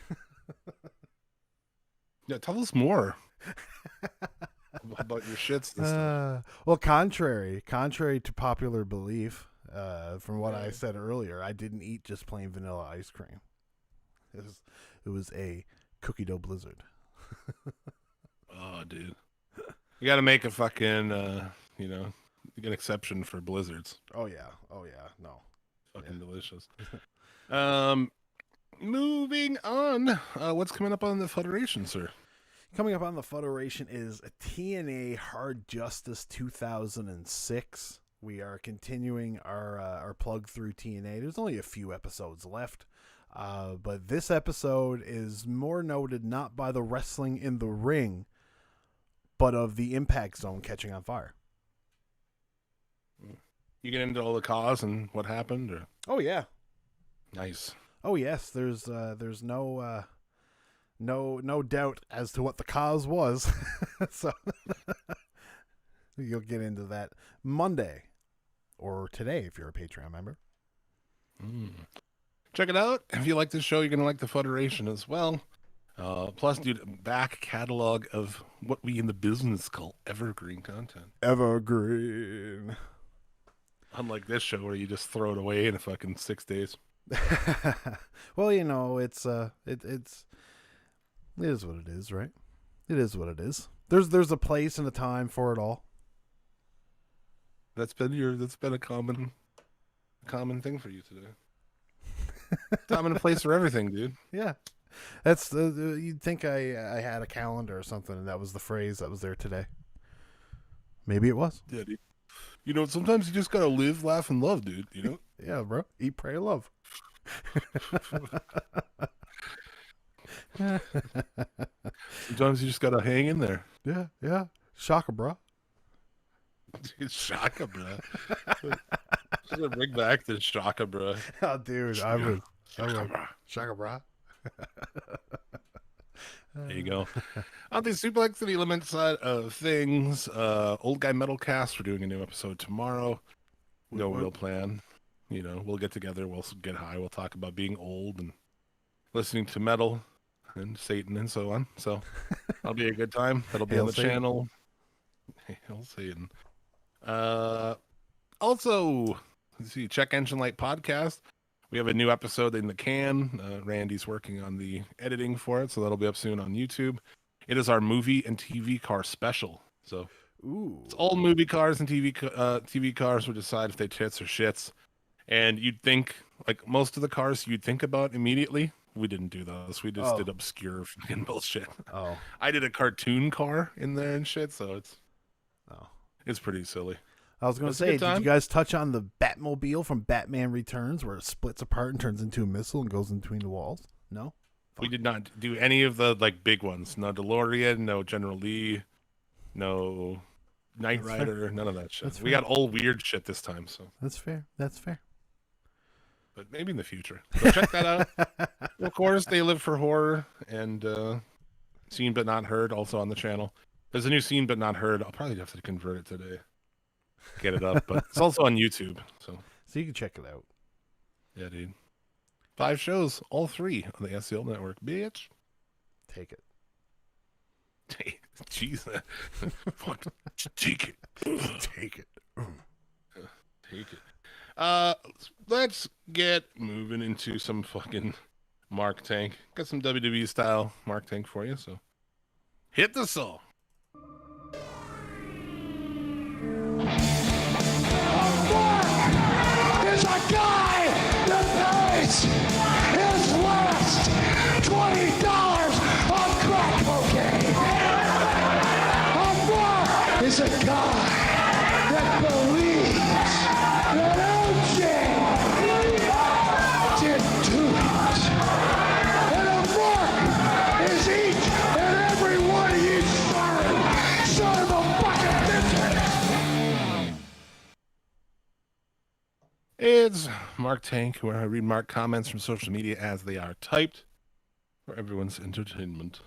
Yeah, tell us more about your shits this time. Well, contrary to popular belief, from what I said earlier, I didn't eat just plain vanilla ice cream. It was a cookie dough blizzard. Oh, dude. You got to make a fucking, an exception for blizzards. Oh yeah, no. Fucking delicious. Moving on. What's coming up on the Federation, sir? Coming up on the Federation is a TNA Hard Justice 2006. We are continuing our plug through TNA. There's only a few episodes left, but this episode is more noted not by the wrestling in the ring, but of the Impact Zone catching on fire. You get into all the cause and what happened, or? Oh yeah. Nice. Oh yes. There's no doubt as to what the cause was. So you'll get into that Monday or today if you're a Patreon member. Check it out. If you like this show, you're going to like the Federation as well. Plus, dude, back catalog of what we in the business call evergreen content. Evergreen. Unlike this show where you just throw it away in a fucking 6 days. Well, you know, it is what it is, right? It is what it is. There's a place and a time for it all. That's been a common thing for you today. Time and a place for everything, dude. Yeah. That's you'd think I had a calendar or something, and that was the phrase that was there today. Maybe it was. Yeah, dude. You know, sometimes you just gotta live, laugh, and love, dude. You know? Yeah, bro. Eat, pray, love. Sometimes you just gotta hang in there. Yeah. Shaka, bro. Dude, Shaka, bro. Just gonna bring back the Shaka, bro. Oh, dude, I would. Shaka, bro. There you go. On the Suplex City Limit side of things, Old Guy Metal Cast, we're doing a new episode tomorrow. No real plan. You know, we'll get together, we'll get high, we'll talk about being old and listening to metal and Satan and so on. So that'll be a good time. That'll be Hail on the Satan. channel. Hail Satan. Also, let's see, Check Engine Light Podcast. We have a new episode in the can. Randy's working on the editing for it, so that'll be up soon on YouTube. It is our movie and TV car special. So it's all movie cars and TV cars. We decide if they tits or shits. And you'd think, like most of the cars you'd think about immediately, we didn't do those. We just did obscure fucking bullshit. Oh. I did a cartoon car in there and shit, so it's pretty silly. I was going to say, did you guys touch on the Batmobile from Batman Returns where it splits apart and turns into a missile and goes in between the walls? No? We did not do any of the like big ones. No DeLorean, no General Lee, no Knight Rider, none of that shit. We got all weird shit this time, so That's fair. but maybe in the future. So check that out. Of course, They Live for Horror and Seen But Not Heard also on the channel. There's a new Seen But Not Heard. I'll probably have to convert it today. Get it up, but it's also on YouTube. So you can check it out. Yeah, dude. 5 shows, all 3 on the SCL network, bitch. Take it. Jeez. Fuck. Take it. Take it. Take it. Let's get moving into some fucking Mark Tank. Got some WWE style Mark Tank for you, so hit the saw. Is a guy that pays his last $20 on crack cocaine. Mark is a guy that believes that OJ didn't do it. And a Mark is each and every one of you son of a fucking bitches. It's Mark Tank, where I read Mark comments from social media as they are typed for everyone's entertainment.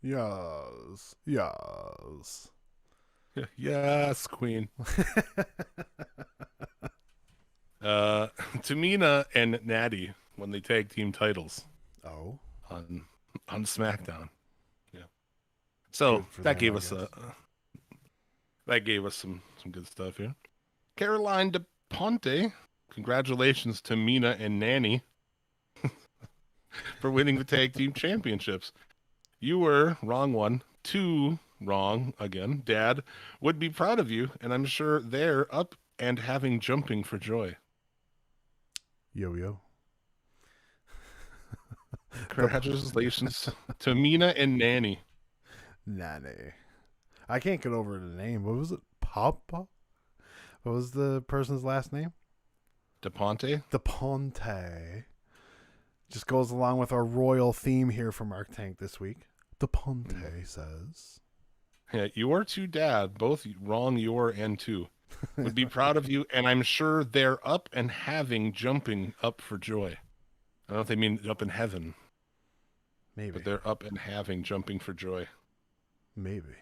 Yes. Yes. Yes, Queen. Tamina and Natty when they tag team titles Oh. on SmackDown. Yeah. So Good for that them, gave I us guess. some good stuff here. Caroline DePonte, congratulations to Mina and Nanny for winning the tag team championships. You were wrong one, two wrong again. Dad would be proud of you, and I'm sure they're up and having jumping for joy. Yo. Congratulations to Mina and Nanny. Nanny. I can't get over the name. What was it? Papa? What was the person's last name? DePonte? DePonte. Just goes along with our royal theme here from Mark Tank this week. DePonte says. Yeah, your two dad, both wrong, your and two, would be proud of you, and I'm sure they're up and having jumping up for joy. I don't know if they mean up in heaven, Maybe. but they're up and having jumping for joy. Maybe.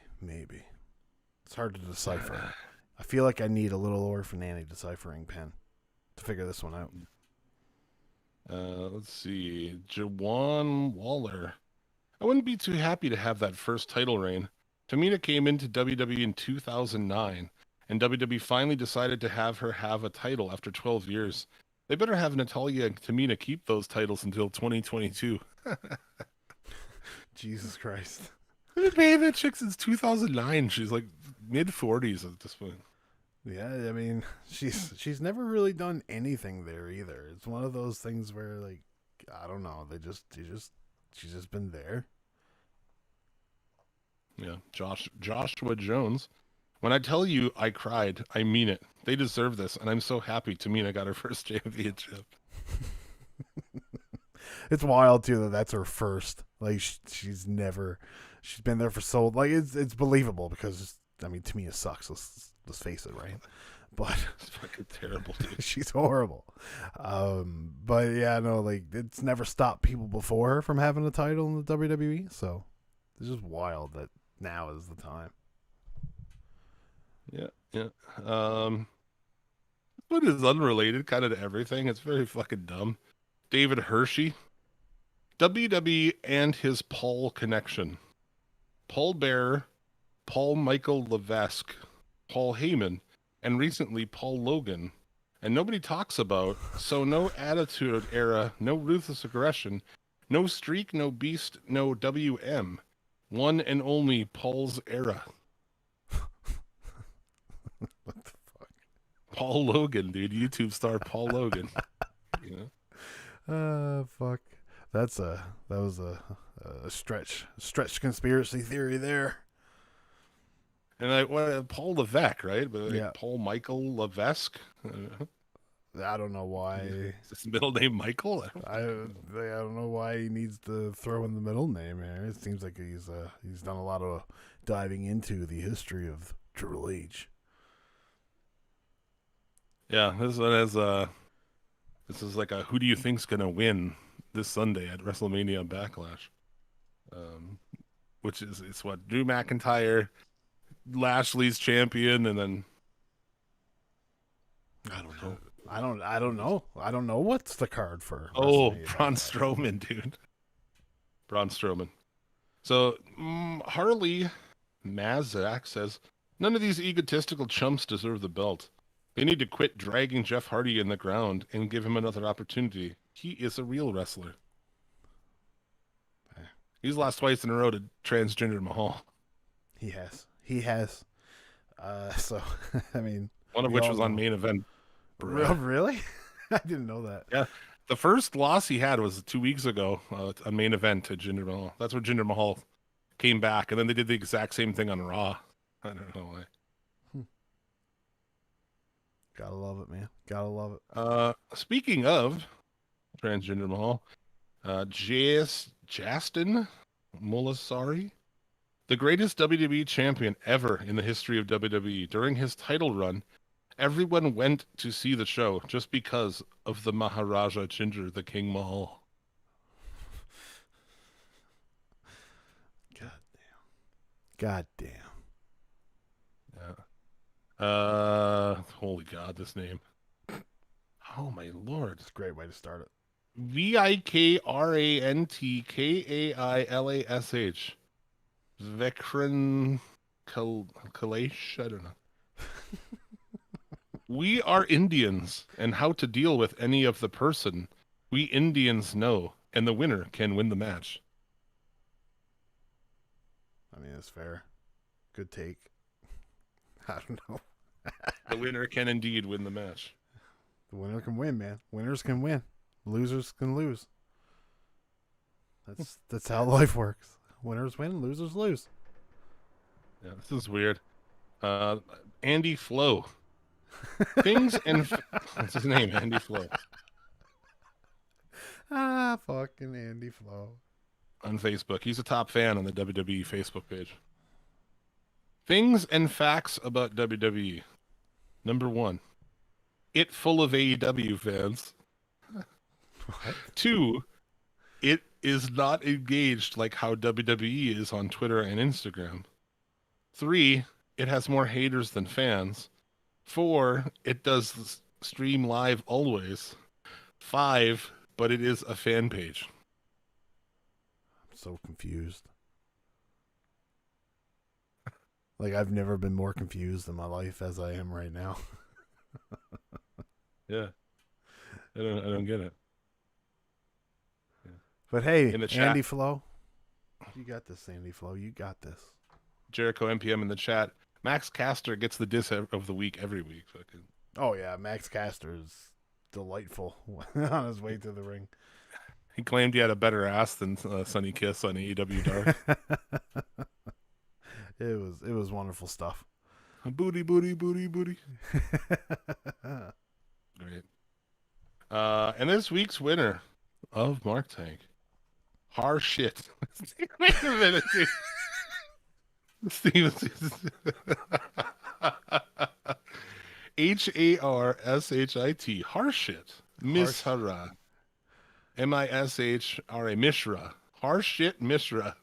It's hard to decipher. I feel like I need a little Orphan Annie deciphering pen to figure this one out. Let's see. Jawan Waller. I wouldn't be too happy to have that first title reign. Tamina came into WWE in 2009, and WWE finally decided to have her have a title after 12 years. They better have Natalya and Tamina keep those titles until 2022. Jesus Christ. I've been paying that chick since 2009. She's like mid-40s at this point. Yeah, I mean, she's never really done anything there either. It's one of those things where, like, I don't know. She's just been there. Yeah, Joshua Jones. When I tell you I cried, I mean it. They deserve this, and I'm so happy Tamina got her first championship. It's wild too that that's her first. Like she's been there for so like it's believable because I mean Tamina sucks. Let's face it, right? But It's fucking terrible, dude. she's horrible. But yeah, no, like it's never stopped people before her from having a title in the WWE. So it's just wild that now is the time. Yeah. What is unrelated kind of to everything? It's very fucking dumb. David Hershey. WWE and his Paul connection. Paul Bearer, Paul Michael Levesque, Paul Heyman, and recently Paul Logan. And nobody talks about, so no Attitude Era, no Ruthless Aggression, no Streak, no Beast, no WM. One and only Paul's Era. What the fuck? Paul Logan, dude. YouTube star Paul Logan. You know? Fuck. That was a stretch conspiracy theory there. And Paul Levesque, right? But Yeah. Paul Michael Levesque. I don't know why. Is his middle name Michael? I don't know why he needs to throw in the middle name here. It seems like he's done a lot of diving into the history of Triple H. Yeah, this one has this is like a who do you think's gonna win this Sunday at WrestleMania Backlash? Which is it's what Drew McIntyre, Lashley's champion, and then I don't know. I don't know what's the card for. oh, WrestleMania. Braun Strowman, dude. Braun Strowman. So Harley Mazak says none of these egotistical chumps deserve the belt. They need to quit dragging Jeff Hardy in the ground and give him another opportunity. He is a real wrestler. He's lost twice in a row to transgender Mahal. He has. So I mean, One of we which all was on know. main event. Really? I didn't know that. Yeah. The first loss he had was 2 weeks ago on main event to Jinder Mahal. That's where Jinder Mahal came back, and then they did the exact same thing on Raw. I don't know why. Gotta love it, man. Gotta love it. Speaking of transgender Mahal, Justin Molasari, the greatest WWE champion ever in the history of WWE. During his title run, everyone went to see the show just because of the Maharaja Jinder, the King Mahal. God damn. Yeah. Holy God, this name. Oh my lord. It's a great way to start it. Vikrantkailish. Vekran Kalesh? I don't know. We are Indians, and how to deal with any of the person we Indians know, and the winner can win the match. I mean, it's fair. Good take. I don't know. The winner can indeed win the match. The winner can win, man. Winners can win. Losers can lose. That's how life works. Winners win, losers lose. Yeah, this is weird. Andy Flo. Things and what's his name? Andy Flo. Fucking Andy Flo. On Facebook. He's a top fan on the WWE Facebook page. Things and facts about WWE. Number 1. It full of AEW fans. What? 2. It is not engaged like how WWE is on Twitter and Instagram. 3. It has more haters than fans. 4. It does stream live always. 5. But it is a fan page. I'm so confused. Like, I've never been more confused in my life as I am right now. Yeah. I don't get it. But hey, In the chat. Andy Flo. You got this, Andy Flo. You got this. Jericho MPM in the chat. Max Caster gets the diss of the week every week. Fucking. Oh, yeah. Max Caster is delightful on his way to the ring. He claimed he had a better ass than Sonny Kiss on AEW Dark. It was wonderful stuff. Booty, booty, booty, booty. Great. And this week's winner of Mark Tank. Har shit. Wait a minute, dude. Steven. HARSHIT. Harshit. Mishra. MISHRA. Mishra. Harshit Mishra.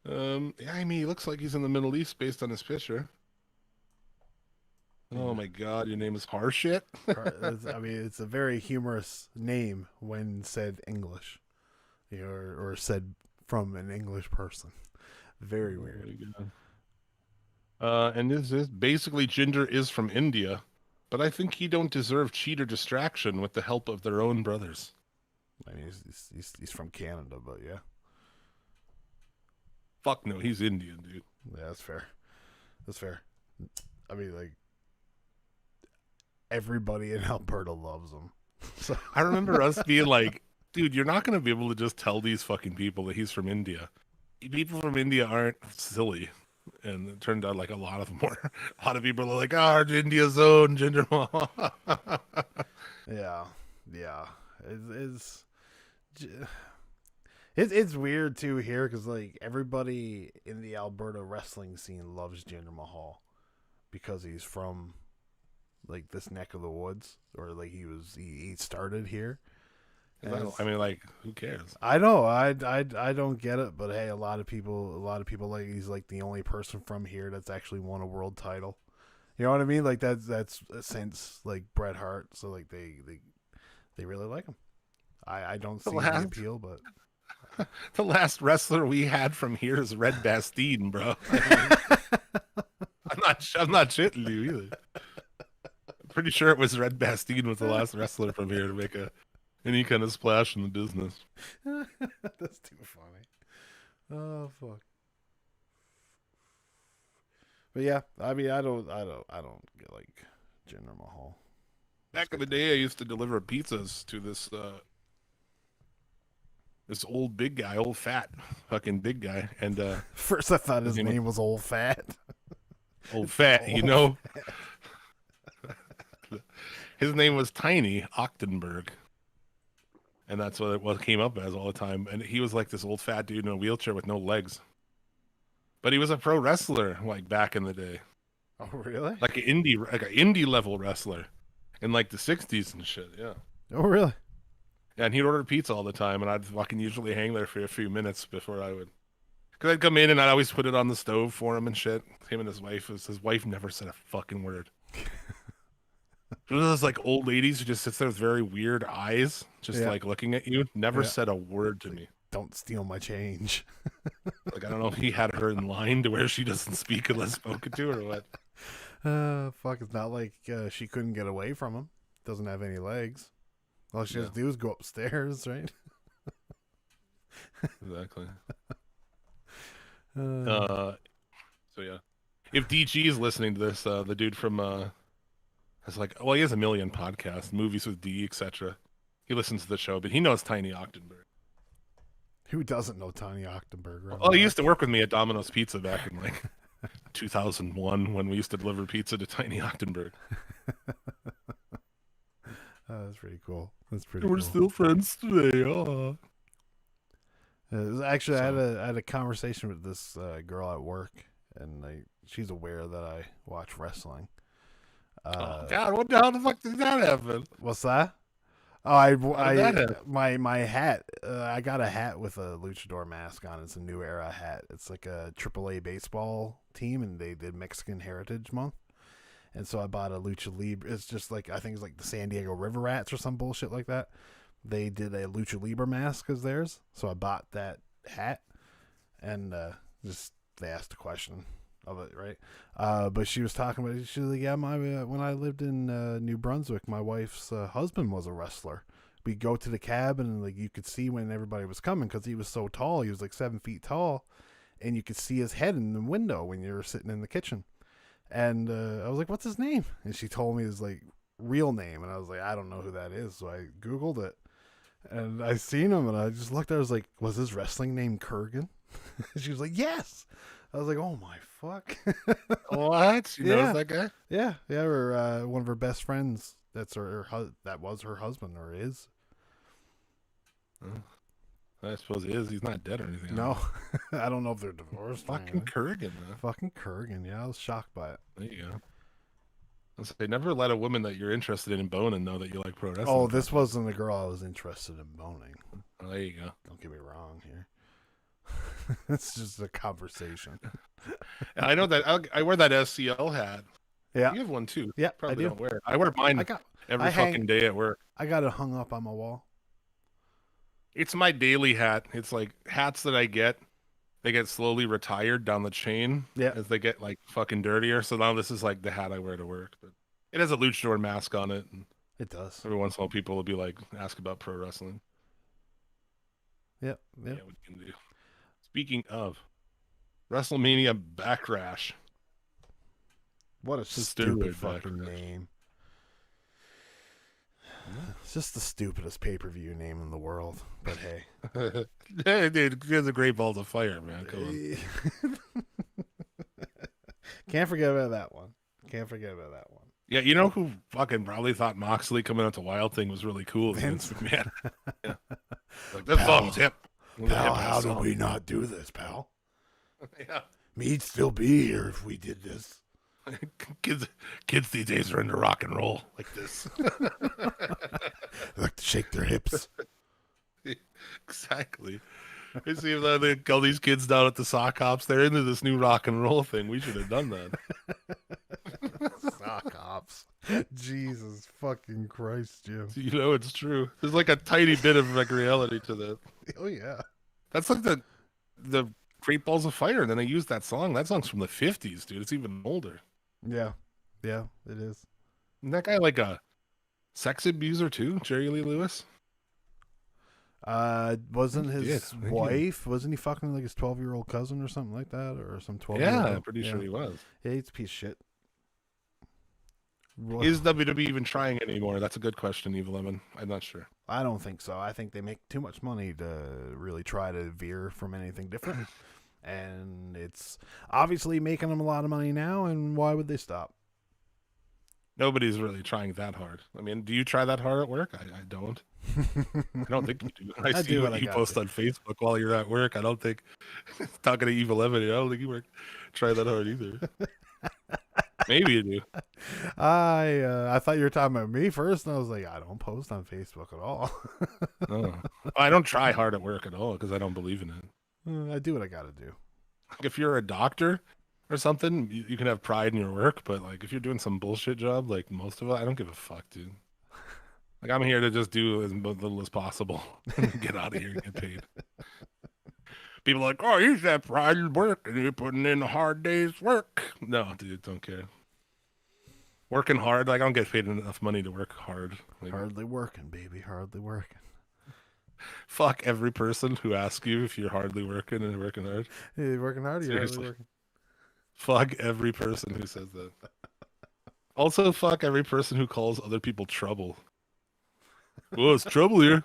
Yeah, I mean, he looks like he's in the Middle East based on his picture. Oh my God, your name is Harshit? I mean, it's a very humorous name when said English, or said from an English person. Very weird. And this is basically Jinder is from India, but I think he don't deserve cheat or distraction with the help of their own brothers. I mean, he's from Canada, but yeah. Fuck no, he's Indian, dude. Yeah, that's fair. That's fair. I mean, like, everybody in Alberta loves him. So. I remember us being like, dude, you're not going to be able to just tell these fucking people that he's from India. People from India aren't silly. And it turned out like a lot of them were. A lot of people are like, India's own Jinder Mahal. Yeah. It's weird too here because like everybody in the Alberta wrestling scene loves Jinder Mahal because he's from like this neck of the woods, or like he started here. I mean, like, who cares? I know, I don't get it, but hey, a lot of people like he's like the only person from here that's actually won a world title. You know what I mean? Like that's since like Bret Hart, so like they really like him. I don't see the appeal, but the last wrestler we had from here is Red Bastien, bro. I'm not shitting you either. I'm pretty sure it was Red Bastien was the last wrestler from here to make a Any kind of splash in the business. That's too funny. Oh fuck. But yeah, I mean, I don't get like Jinder Mahal. Back in the day, I used to deliver pizzas to this old big guy, old fat fucking big guy, and First, I thought his name was Old Fat. Old fat, you know. His name was Tiny Ochtenberg, and that's what came up as all the time. And he was like this old fat dude in a wheelchair with no legs, but he was a pro wrestler like back in the day, Oh, really? like an indie level wrestler in like the '60s and shit. Yeah. Oh, really? Yeah, and he'd order pizza all the time, and I'd fucking usually hang there for a few minutes before I would. Because I'd come in and I'd always put it on the stove for him and shit. Him and his wife. His wife never said a fucking word. One of those like old ladies who just sits there with very weird eyes, just like looking at you. Never said a word to me. Don't steal my change. Like, I don't know if he had her in line to where she doesn't speak unless spoken to or what. Fuck, it's not like she couldn't get away from him. Doesn't have any legs. All she has to do is go upstairs, right? Exactly. So yeah, if DG is listening to this, the dude from it's like, well, he has a million podcasts, movies with D, etc. He listens to the show, but he knows Tiny Ochtenberg. Who doesn't know Tiny Ochtenberg? Right? Well, he used to work with me at Domino's Pizza back in like 2001 when we used to deliver pizza to Tiny Ochtenberg. That's pretty cool. That's pretty. We're cool. still friends today. Actually, I had a conversation with this girl at work, and she's aware that I watch wrestling. Oh God, what the hell the fuck did that happen? What's that? Oh, my hat. I got a hat with a luchador mask on. It's a New Era hat. It's like a AAA baseball team, and they did Mexican Heritage Month. And so I bought a Lucha Libre. It's just like, I think it's like the San Diego River Rats or some bullshit like that. They did a Lucha Libre mask as theirs. So I bought that hat, and just they asked a question of it, right? But she was talking about it. She was like, yeah, when I lived in New Brunswick, my wife's husband was a wrestler. We'd go to the cabin, and like you could see when everybody was coming because he was so tall. He was like 7 feet tall, and you could see his head in the window when you were sitting in the kitchen. And I was like, what's his name? And she told me his like real name, and I was like, I don't know who that is. So I Googled it, and I seen him, and I just looked at her. I was like, was his wrestling name Kurgan? She was like, yes. I was like, oh my fuck. What? She knows that guy? Yeah. Or one of her best friends. That was her husband, or is. I suppose it is. He's not dead or anything. No, I don't know if they're divorced. Fucking Kurgan, man. Fucking Kurgan. Yeah, I was shocked by it. There you go. They never let a woman that you're interested in boning know that you like pro wrestling. Oh, this wasn't the girl I was interested in boning. Oh, there you go. Don't get me wrong here. It's just a conversation. I know that I wear that SCL hat. Yeah, you have one too. Yeah, probably I do. Don't wear it. I wear mine every fucking day at work. I got it hung up on my wall. It's my daily hat. It's like hats that I get. They get slowly retired down the chain as they get like fucking dirtier. So now this is like the hat I wear to work. But it has a luchador mask on it. And it does. Every once in a while, people will be like, ask about pro wrestling. Yep. Yeah, what you can do. Speaking of WrestleMania Backlash. What a stupid fucking name. It's just the stupidest pay-per-view name in the world, but hey. Hey, dude, there's a great balls of fire, man. Come on. Can't forget about that one. Yeah, you know who fucking probably thought Moxley coming out to Wild Thing was really cool? Vince McMahon. Yeah. Like, this song's hip. Pal, how did we not do this, pal? Yeah. Me'd still be here if we did this. Kids these days are into rock and roll like this. They like to shake their hips. Exactly. You see if they call these kids down at the sock hops. They're into this new rock and roll thing. We should have done that. Sock hops. Jesus fucking Christ, Jim. You know it's true. There's like a tiny bit of like reality to that. Oh yeah. That's like the Great Balls of Fire, and then they used that song. That song's from the 50s, dude. It's even older. Yeah, it is. Isn't that guy like a sex abuser too, Jerry Lee Lewis? Wasn't I think he his did. I think he- wife? Wasn't he fucking like his 12-year-old cousin or something like that, or some 12? Yeah, I'm pretty sure he was. Yeah, he's a piece of shit. Is WWE even trying it anymore? That's a good question, Evil Lemon. I'm not sure. I don't think so. I think they make too much money to really try to veer from anything different, and it's obviously making them a lot of money now. And why would they stop? Nobody's really trying that hard. I mean, do you try that hard at work? I don't. I don't think you do. I see do what what I you got post to. on Facebook while you're at work. I don't think talking to Evil Lemon. I don't think you try that hard either. Maybe you do. I thought you were talking about me first, and I was like, I don't post on Facebook at all. Oh. I don't try hard at work at all because I don't believe in it. I do what I got to do. If you're a doctor or something, you can have pride in your work, but like if you're doing some bullshit job, like most of it, I don't give a fuck, dude. Like I'm here to just do as little as possible, and get out of here and get paid. People are like, oh, you should have pride in work, and you're putting in a hard day's work. No, dude, don't care. Working hard, like I don't get paid enough money to work hard. Like, Hardly working, baby. Hardly working. fuck every person who asks you if you're hardly working and working hard. You working hard? Or you're hardly Seriously. working? Fuck every person who says that. Also, fuck every person who calls other people trouble. Well, it's trouble here.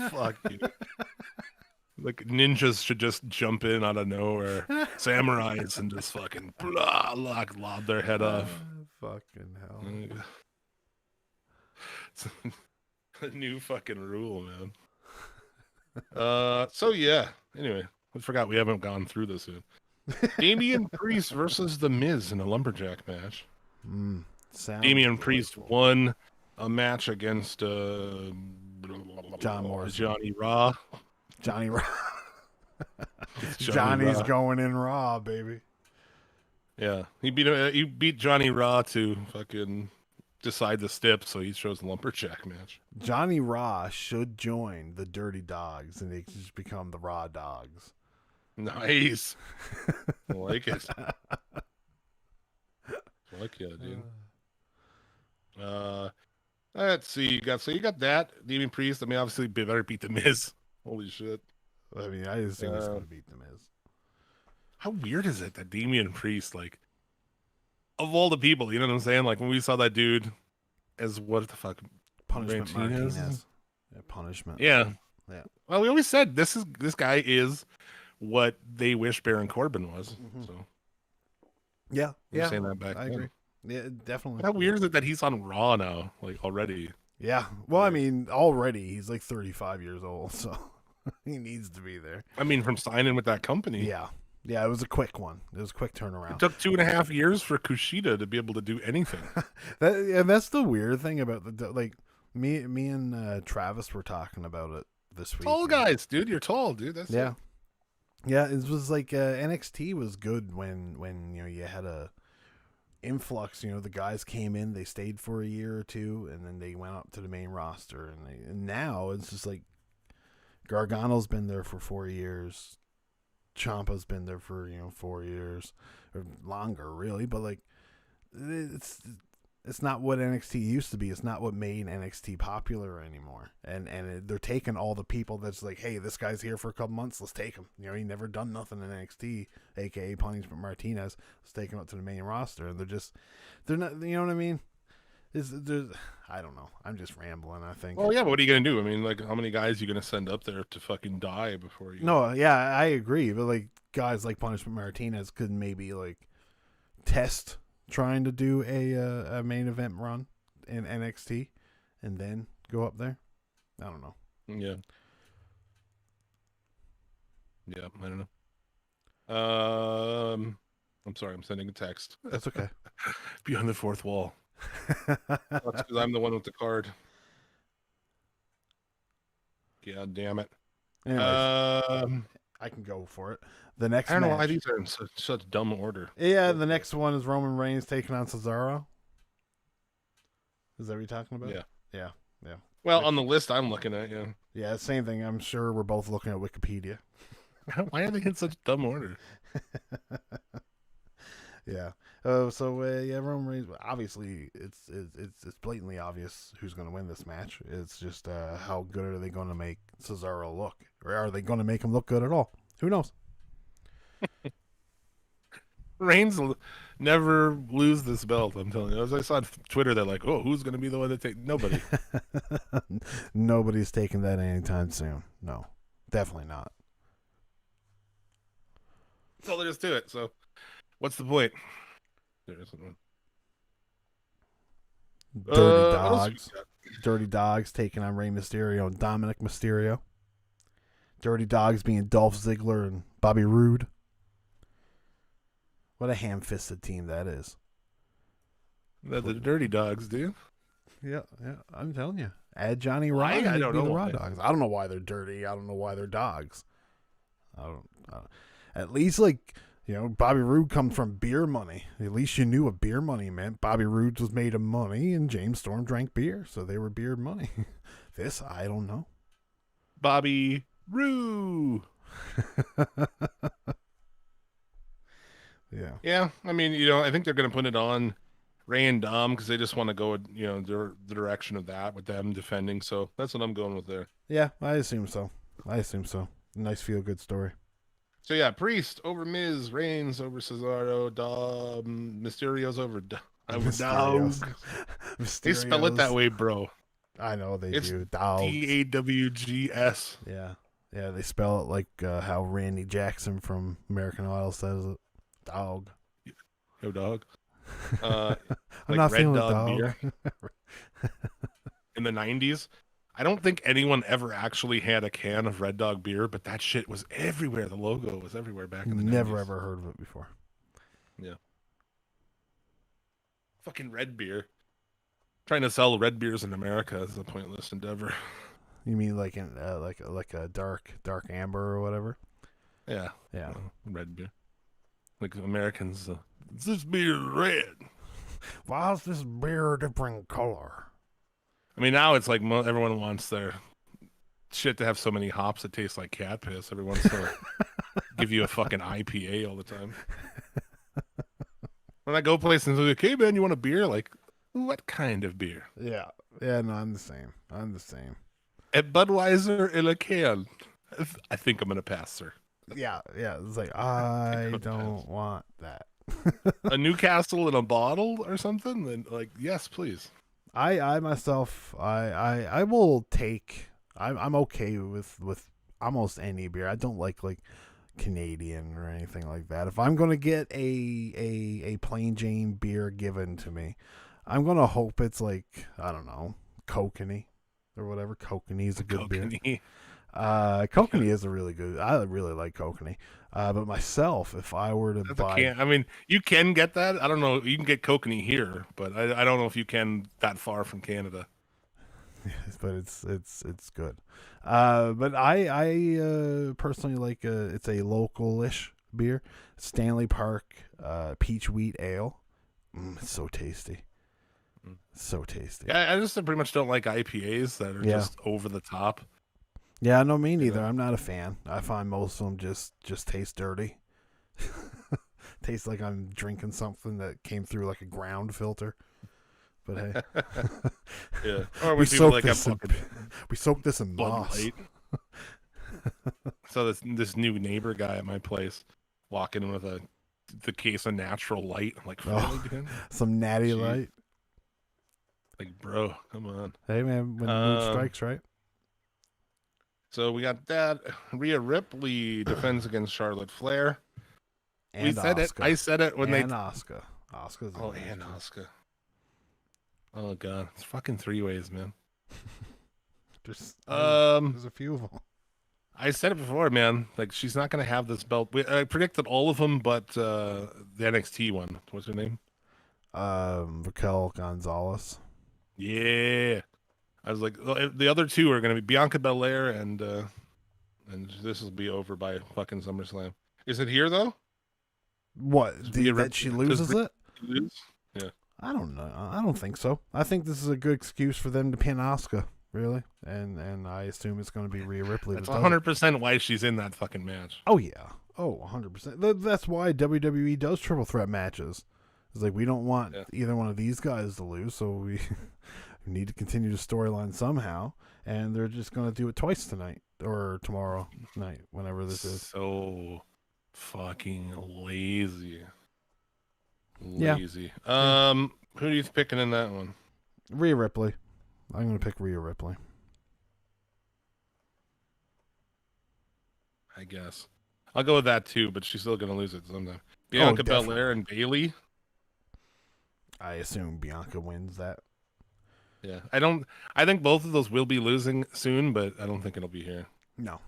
Fuck you. Like ninjas should just jump in out of nowhere, samurais, and just fucking blah, lob their head off. Fucking hell. It's a new fucking rule, man. So yeah. Anyway, I forgot we haven't gone through this yet. Damian Priest versus The Miz in a lumberjack match. Sounds Damian Priest won a match against John Morrison. Johnny Raw. Johnny Raw. Johnny Johnny's Raw. going in Raw, baby. Yeah, he beat Johnny Raw to fucking decide the stip, so he chose a lumberjack match. Johnny Raw should join the Dirty Dogs, and they just become the Raw Dogs. Nice. I like it. Fuck yeah, dude. Let's see. You got that Damian Priest. I mean, obviously, better beat the Miz. Holy shit! I mean, I assume it's going to beat the Miz. How weird is it that Damian Priest, like, of all the people, you know what I'm saying? Like when we saw that dude as what the fuck, Punishment Martinez? Martinez. Yeah, punishment. Yeah. Yeah. Well, we always said this guy is what they wish Baron Corbin was. So Yeah. we were Yeah. saying that back I then. agree. Yeah, definitely. How weird is it that he's on Raw now, like already? Yeah. Well, I mean, already he's like 35 years old, so he needs to be there. I mean, from signing with that company. Yeah. Yeah, it was a quick one. It was a quick It turnaround. took 2.5 years for Kushida to be able to do anything. And that's the weird thing about the like me and Travis were talking about it this week. Tall guys, dude. You're tall, dude. That's Yeah. Yeah, it was like NXT was good when you know you had a influx. You know, the guys came in, they stayed for a year or two, and then they went up to the main roster. And now it's just like Gargano's been there for 4 years, Ciampa's been there for 4 years or longer, really. But like, it's not what NXT used to be. It's not what made NXT popular anymore. And they're taking all the people that's like, hey, this guy's here for a couple months. Let's take him. You know, he never done nothing in NXT, aka Punishment Martinez. Let's take him up to the main roster. And they're not. You know what I mean? I don't know. I'm just rambling, I think. Well, yeah, but what are you gonna do? I mean, like, how many guys are you gonna send up there to fucking die before you? No, yeah, I agree. But like guys like Punishment Martinez could maybe like test trying to do a main event run in NXT and then go up there. I don't know. Yeah. Yeah, I don't know. I'm sorry, I'm sending a text. That's okay. Beyond the fourth wall. That's because I'm the one with the card. God damn it. Anyways, I I can go for it. The next don't know match. why these are in such dumb order. Yeah, the next one is Roman Reigns taking on Cesaro. Is that what you're talking about? Yeah. Yeah. Yeah. Well, on the list I'm looking at, yeah. Yeah, same thing. I'm sure we're both looking at Wikipedia. Why are they in such dumb order? Yeah. Yeah, Roman Reigns. Obviously, it's blatantly obvious who's going to win this match. It's just how good are they going to make Cesaro look, or are they going to make him look good at all? Who knows? Reigns will never lose this belt. I'm telling you. As I saw on Twitter, they're like, "Oh, who's going to be the one to take?" Nobody. Nobody's taking that anytime soon. No, definitely not. That's all there is to it. So, what's the point? There isn't one. Dirty what else we Dogs. got? Dirty Dogs taking on Rey Mysterio and Dominic Mysterio. Dirty Dogs being Dolph Ziggler and Bobby Roode. What a ham-fisted team that is. The Dirty Dogs, do you? Yeah, I'm telling you. Add Johnny Ryan. I don't know the why. Raw Dogs. I don't know why they're dirty. I don't know why they're dogs. I don't. At least, like, you know, Bobby Roode comes from beer money. At least you knew what beer money meant. Bobby Roode was made of money, and James Storm drank beer, so they were beer money. This, I don't know. Bobby Roode. Yeah. Yeah, I mean, you know, I think they're going to put it on Ray and Dom because they just want to go, you know, the direction of that with them defending. So that's what I'm going with there. Yeah, I assume so. Nice feel-good story. So yeah, Priest over Miz, Reigns over Cesaro, Dom, Mysterio's over Dog. They spell it that way, bro. I know they It's do. Dogs. DAWGS. Yeah. Yeah, they spell it like how Randy Jackson from American Idol says it. Dog. Yo, dog. I'm Like not Red feeling Dog dog. beer. In the 90s, I don't think anyone ever actually had a can of Red Dog beer, but that shit was everywhere. The logo was everywhere back in the 90s. Never ever heard of it before. Yeah. Fucking red beer. Trying to sell red beers in America is a pointless endeavor. You mean like in like a dark amber or whatever? Yeah. Yeah. Red beer. Like Americans, this beer is red. Why is this beer a different color? I mean, now it's like everyone wants their shit to have so many hops that taste like cat piss. Everyone wants to give you a fucking IPA all the time. When I go places and they're like, "Hey man, you want a beer?" Like, what kind of beer? Yeah. Yeah, no, I'm the same. At Budweiser in a can. I think I'm gonna pass, sir. Yeah. It's like I don't want that. A Newcastle in a bottle or something? Then like, yes, please. I myself I will take I'm okay with almost any beer. I don't like Canadian or anything like that. If I'm gonna get a plain Jane beer given to me, I'm gonna hope it's like, I don't know, Kokanee or whatever. Kokanee is a good beer. Kokanee is a really good. I really like Kokanee. But myself, if I were to buy, I mean, you can get that. I don't know. You can get Kokanee here, but I don't know if you can that far from Canada. But it's good. But I personally like it's a local-ish beer, Stanley Park Peach Wheat Ale. It's so tasty. So tasty. Yeah, I just pretty much don't like IPAs that are just over the top. Yeah, no, me neither. I'm not a fan. I find most of them just taste dirty. Tastes like I'm drinking something that came through like a ground filter. But hey, yeah. Or when people like we soaked this in moss. So this new neighbor guy at my place walking in with the case of Natural Light. I'm like, really, dude? Some Natty Light. Like, bro, come on. Hey man, when the mood strikes, right? So we got that. Rhea Ripley defends against Charlotte Flair. And we said Asuka. it. I said it when and Asuka. Asuka's and Asuka. Oh god, it's fucking three-ways, man. There's a few of them. I said it before, man. Like, she's not gonna have this belt. I predicted all of them, but the NXT one. What's her name? Raquel Gonzalez. Yeah. I was like, the other two are going to be Bianca Belair and this will be over by fucking SummerSlam. Is it here though? What? That she loses it? Yeah. I don't know. I don't think so. I think this is a good excuse for them to pin Asuka, really, and I assume it's going to be Rhea Ripley. That's 100% why she's in that fucking match. Oh yeah. Oh, 100%. That's why WWE does triple threat matches. It's like we don't want either one of these guys to lose, so we need to continue the storyline somehow. And they're just going to do it twice tonight or tomorrow night, whenever this is. So fucking lazy. Yeah. Lazy. Who are you picking in that one? Rhea Ripley. I'm going to pick Rhea Ripley. I guess. I'll go with that too, but she's still going to lose it sometime. Bianca Belair and Bayley. I assume Bianca wins that. Yeah. I think both of those will be losing soon, but I don't think it'll be here. No.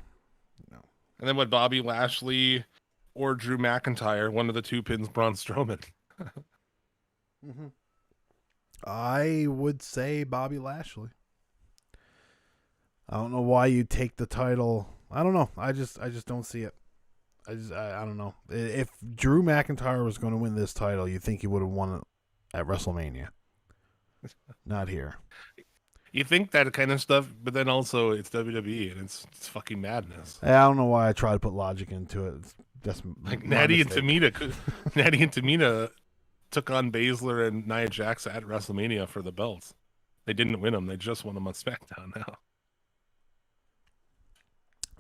And then what, Bobby Lashley or Drew McIntyre, one of the two pins Braun Strowman. Mm-hmm. I would say Bobby Lashley. I don't know why you take the title. I don't know. I just don't see it. I don't know. If Drew McIntyre was going to win this title, you think he would have won it at WrestleMania. Not here. You think that kind of stuff, but then also it's WWE and it's fucking madness. I don't know why I try to put logic into it. That's like Natty and Tamina took on Baszler and Nia Jax at WrestleMania for the belts. They didn't win them. They just won them on SmackDown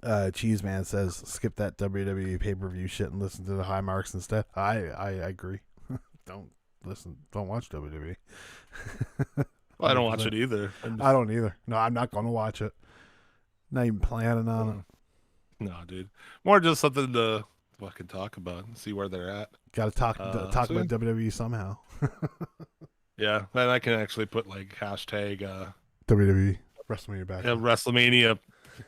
now. Cheeseman says, skip that WWE pay-per-view shit and listen to the high marks instead. I agree. Don't watch WWE. Well, I don't watch it either. I don't either. No, I'm not going to watch it. Not even planning on it. No, dude. More just something to fucking talk about and see where they're at. Got to talk about WWE somehow. Yeah, then I can actually put like hashtag WWE WrestleMania Backlash. Yeah, WrestleMania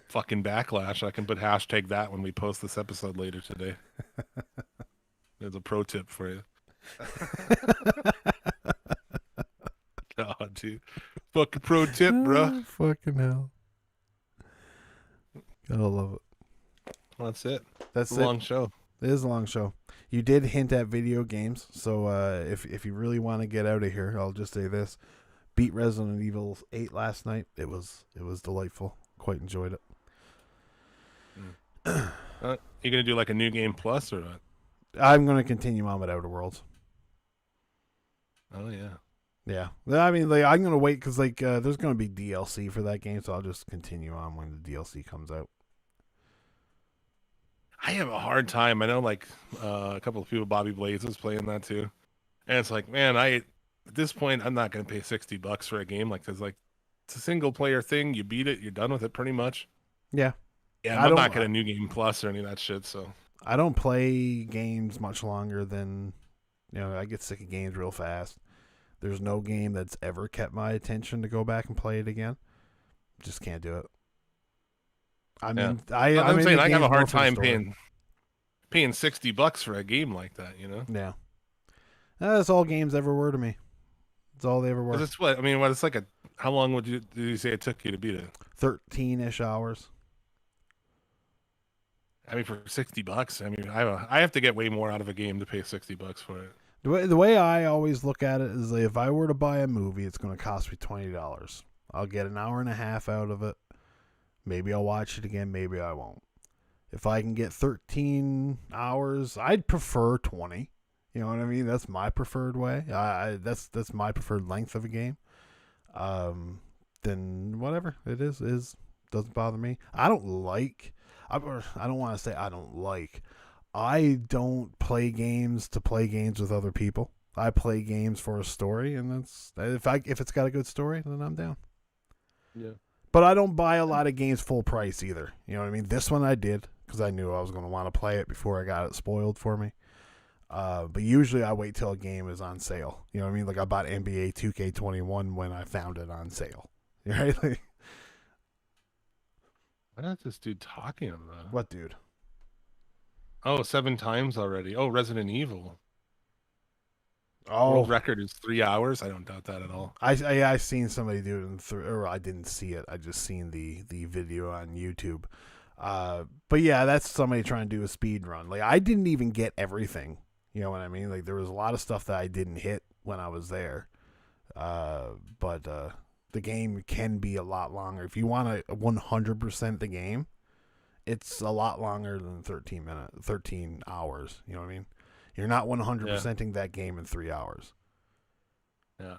fucking Backlash. I can put hashtag that when we post this episode later today. There's a pro tip for you. God, dude. Fucking pro tip, bro. Fucking hell. Gotta love it. Well, that's it. That's a long show. It is a long show. You did hint at video games, so if you really want to get out of here, I'll just say this: beat Resident Evil 8 last night. It was delightful. Quite enjoyed it. You gonna do like a new game plus or not? I'm gonna continue on with Outer Worlds. Oh yeah. Yeah, I mean, like I'm gonna wait because like there's gonna be DLC for that game, so I'll just continue on when the DLC comes out. I have a hard time. I know, like a couple of people, Bobby Blades was playing that too, and it's like, man, at this point, I'm not gonna pay $60 for a game like this. Like, it's a single player thing. You beat it, you're done with it, pretty much. Yeah. I'm not getting a new game plus or any of that shit. So I don't play games much longer than, I get sick of games real fast. There's no game that's ever kept my attention to go back and play it again. Just can't do it. I mean, I'm saying I have a hard time paying $60 for a game like that. Yeah. That's all games ever were to me. That's all they ever were. It's what I mean. It's like how long did you say it took you to beat it? 13-ish hours. I mean, for $60, I mean, I have to get way more out of a game to pay $60 for it. The way I always look at it is, like, if I were to buy a movie, it's going to cost me $20. I'll get an hour and a half out of it. Maybe I'll watch it again. Maybe I won't. If I can get 13 hours, I'd prefer 20. You know what I mean? That's my preferred way. That's my preferred length of a game. Then whatever it is doesn't bother me. I don't want to say I don't like. I don't play games to play games with other people. I play games for a story, and that's if it's got a good story, then I'm down. Yeah. But I don't buy a lot of games full price either. You know what I mean? This one I did because I knew I was going to want to play it before I got it spoiled for me. But usually I wait till a game is on sale. You know what I mean? Like I bought NBA 2K21 when I found it on sale. Right? What is this dude talking about? What dude? Oh, 7 times already. Oh, Resident Evil. Oh, world record is 3 hours. I don't doubt that at all. I seen somebody do it or I didn't see it. I just seen the video on YouTube. But yeah, that's somebody trying to do a speed run. Like I didn't even get everything. You know what I mean? Like there was a lot of stuff that I didn't hit when I was there. But the game can be a lot longer. If you want to 100% the game, it's a lot longer than 13 hours. You know what I mean? You're not 100%ing that game in 3 hours. Yeah.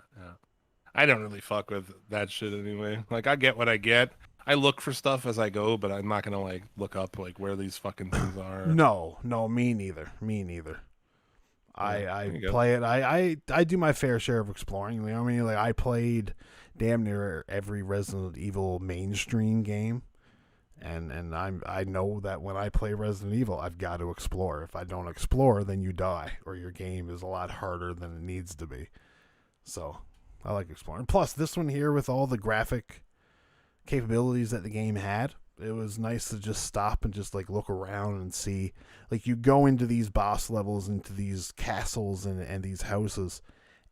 I don't really fuck with that shit anyway. Like, I get what I get. I look for stuff as I go, but I'm not gonna like look up like where these fucking things are. No, me neither. I play it. I do my fair share of exploring. You know what I mean? Like, I played damn near every Resident Evil mainstream game, and I know that when I play Resident Evil, I've got to explore. If I don't explore, then you die, or your game is a lot harder than it needs to be. So I like exploring. Plus, this one here with all the graphic capabilities that the game had, it was nice to just stop and just like look around and see. Like, you go into these boss levels, into these castles and these houses,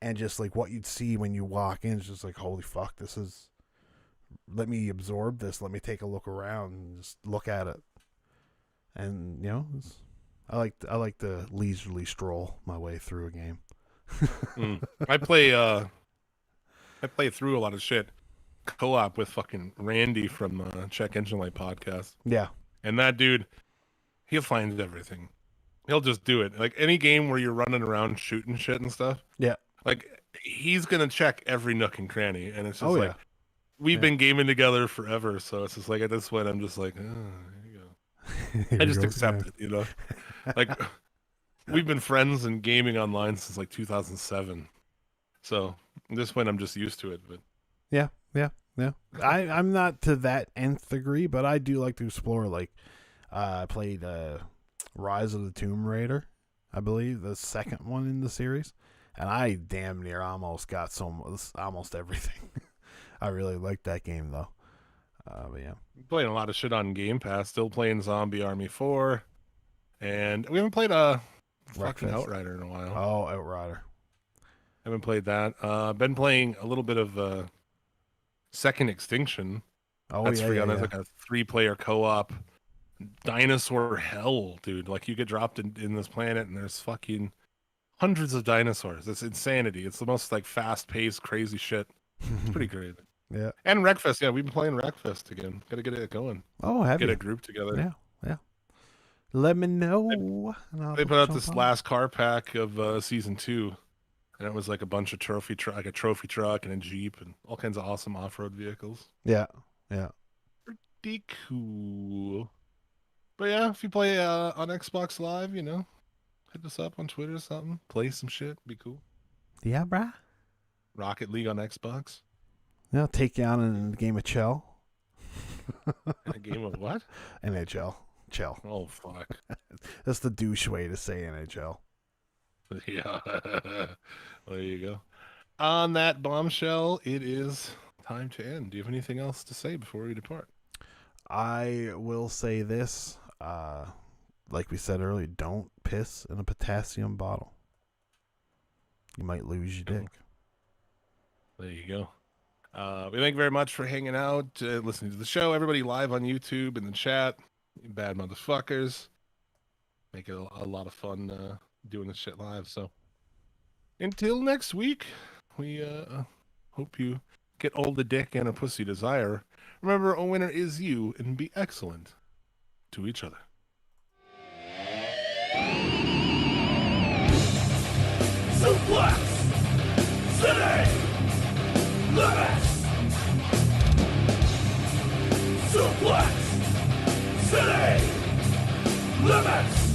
and just like what you'd see when you walk in is just like, holy fuck, this is. Let me absorb this. Let me take a look around and just look at it. And you know, I like to leisurely stroll my way through a game. I play through a lot of shit co-op with fucking Randy from Check Engine Light podcast. Yeah. And that dude, he'll find everything. He'll just do it. Like, any game where you're running around shooting shit and stuff. Yeah. Like, he's gonna check every nook and cranny, and it's just we've been gaming together forever, so it's just like at this point I'm just like, here you go. I just accept it, you know. Like, we've been friends and gaming online since like 2007. So at this point I'm just used to it. But yeah. I'm not to that nth degree, but I do like to explore. Like, I played Rise of the Tomb Raider, I believe, the second one in the series, and I damn near almost got almost everything. I really liked that game though. But yeah, playing a lot of shit on Game Pass. Still playing Zombie Army 4, and we haven't played fucking Outrider in a while. Oh, Outrider. Haven't played that. Been playing a little bit of Second Extinction. Oh, that's free on. yeah. It's like a 3-player co-op dinosaur hell, dude. Like, you get dropped in this planet and there's fucking hundreds of dinosaurs. It's insanity. It's the most like fast-paced, crazy shit. It's pretty great. Yeah. And Wreckfest. Yeah, we've been playing Wreckfest again. Got to get it going. Oh, have you? Get a group together. Yeah. Let me know. They put out this last car pack of season 2. And it was like a bunch of trophy truck and a Jeep and all kinds of awesome off-road vehicles. Yeah. Pretty cool. But yeah, if you play on Xbox Live, you know, hit us up on Twitter or something. Play some shit. Be cool. Yeah, brah. Rocket League on Xbox. Yeah, I'll take you on in a game of Chell. In a game of what? NHL. Chell. Oh, fuck. That's the douche way to say NHL. Yeah. There you go. On that bombshell, it is time to end. Do you have anything else to say before we depart? I will say this. Like we said earlier, don't piss in a potassium bottle. You might lose your dick. There you go. We thank you very much for hanging out, listening to the show. Everybody live on YouTube in the chat. You bad motherfuckers. Make it a lot of fun doing this shit live. So until next week, we hope you get all the dick and a pussy desire. Remember, a winner is you, and be excellent to each other. Suplex City Limits. Suplex City Limits.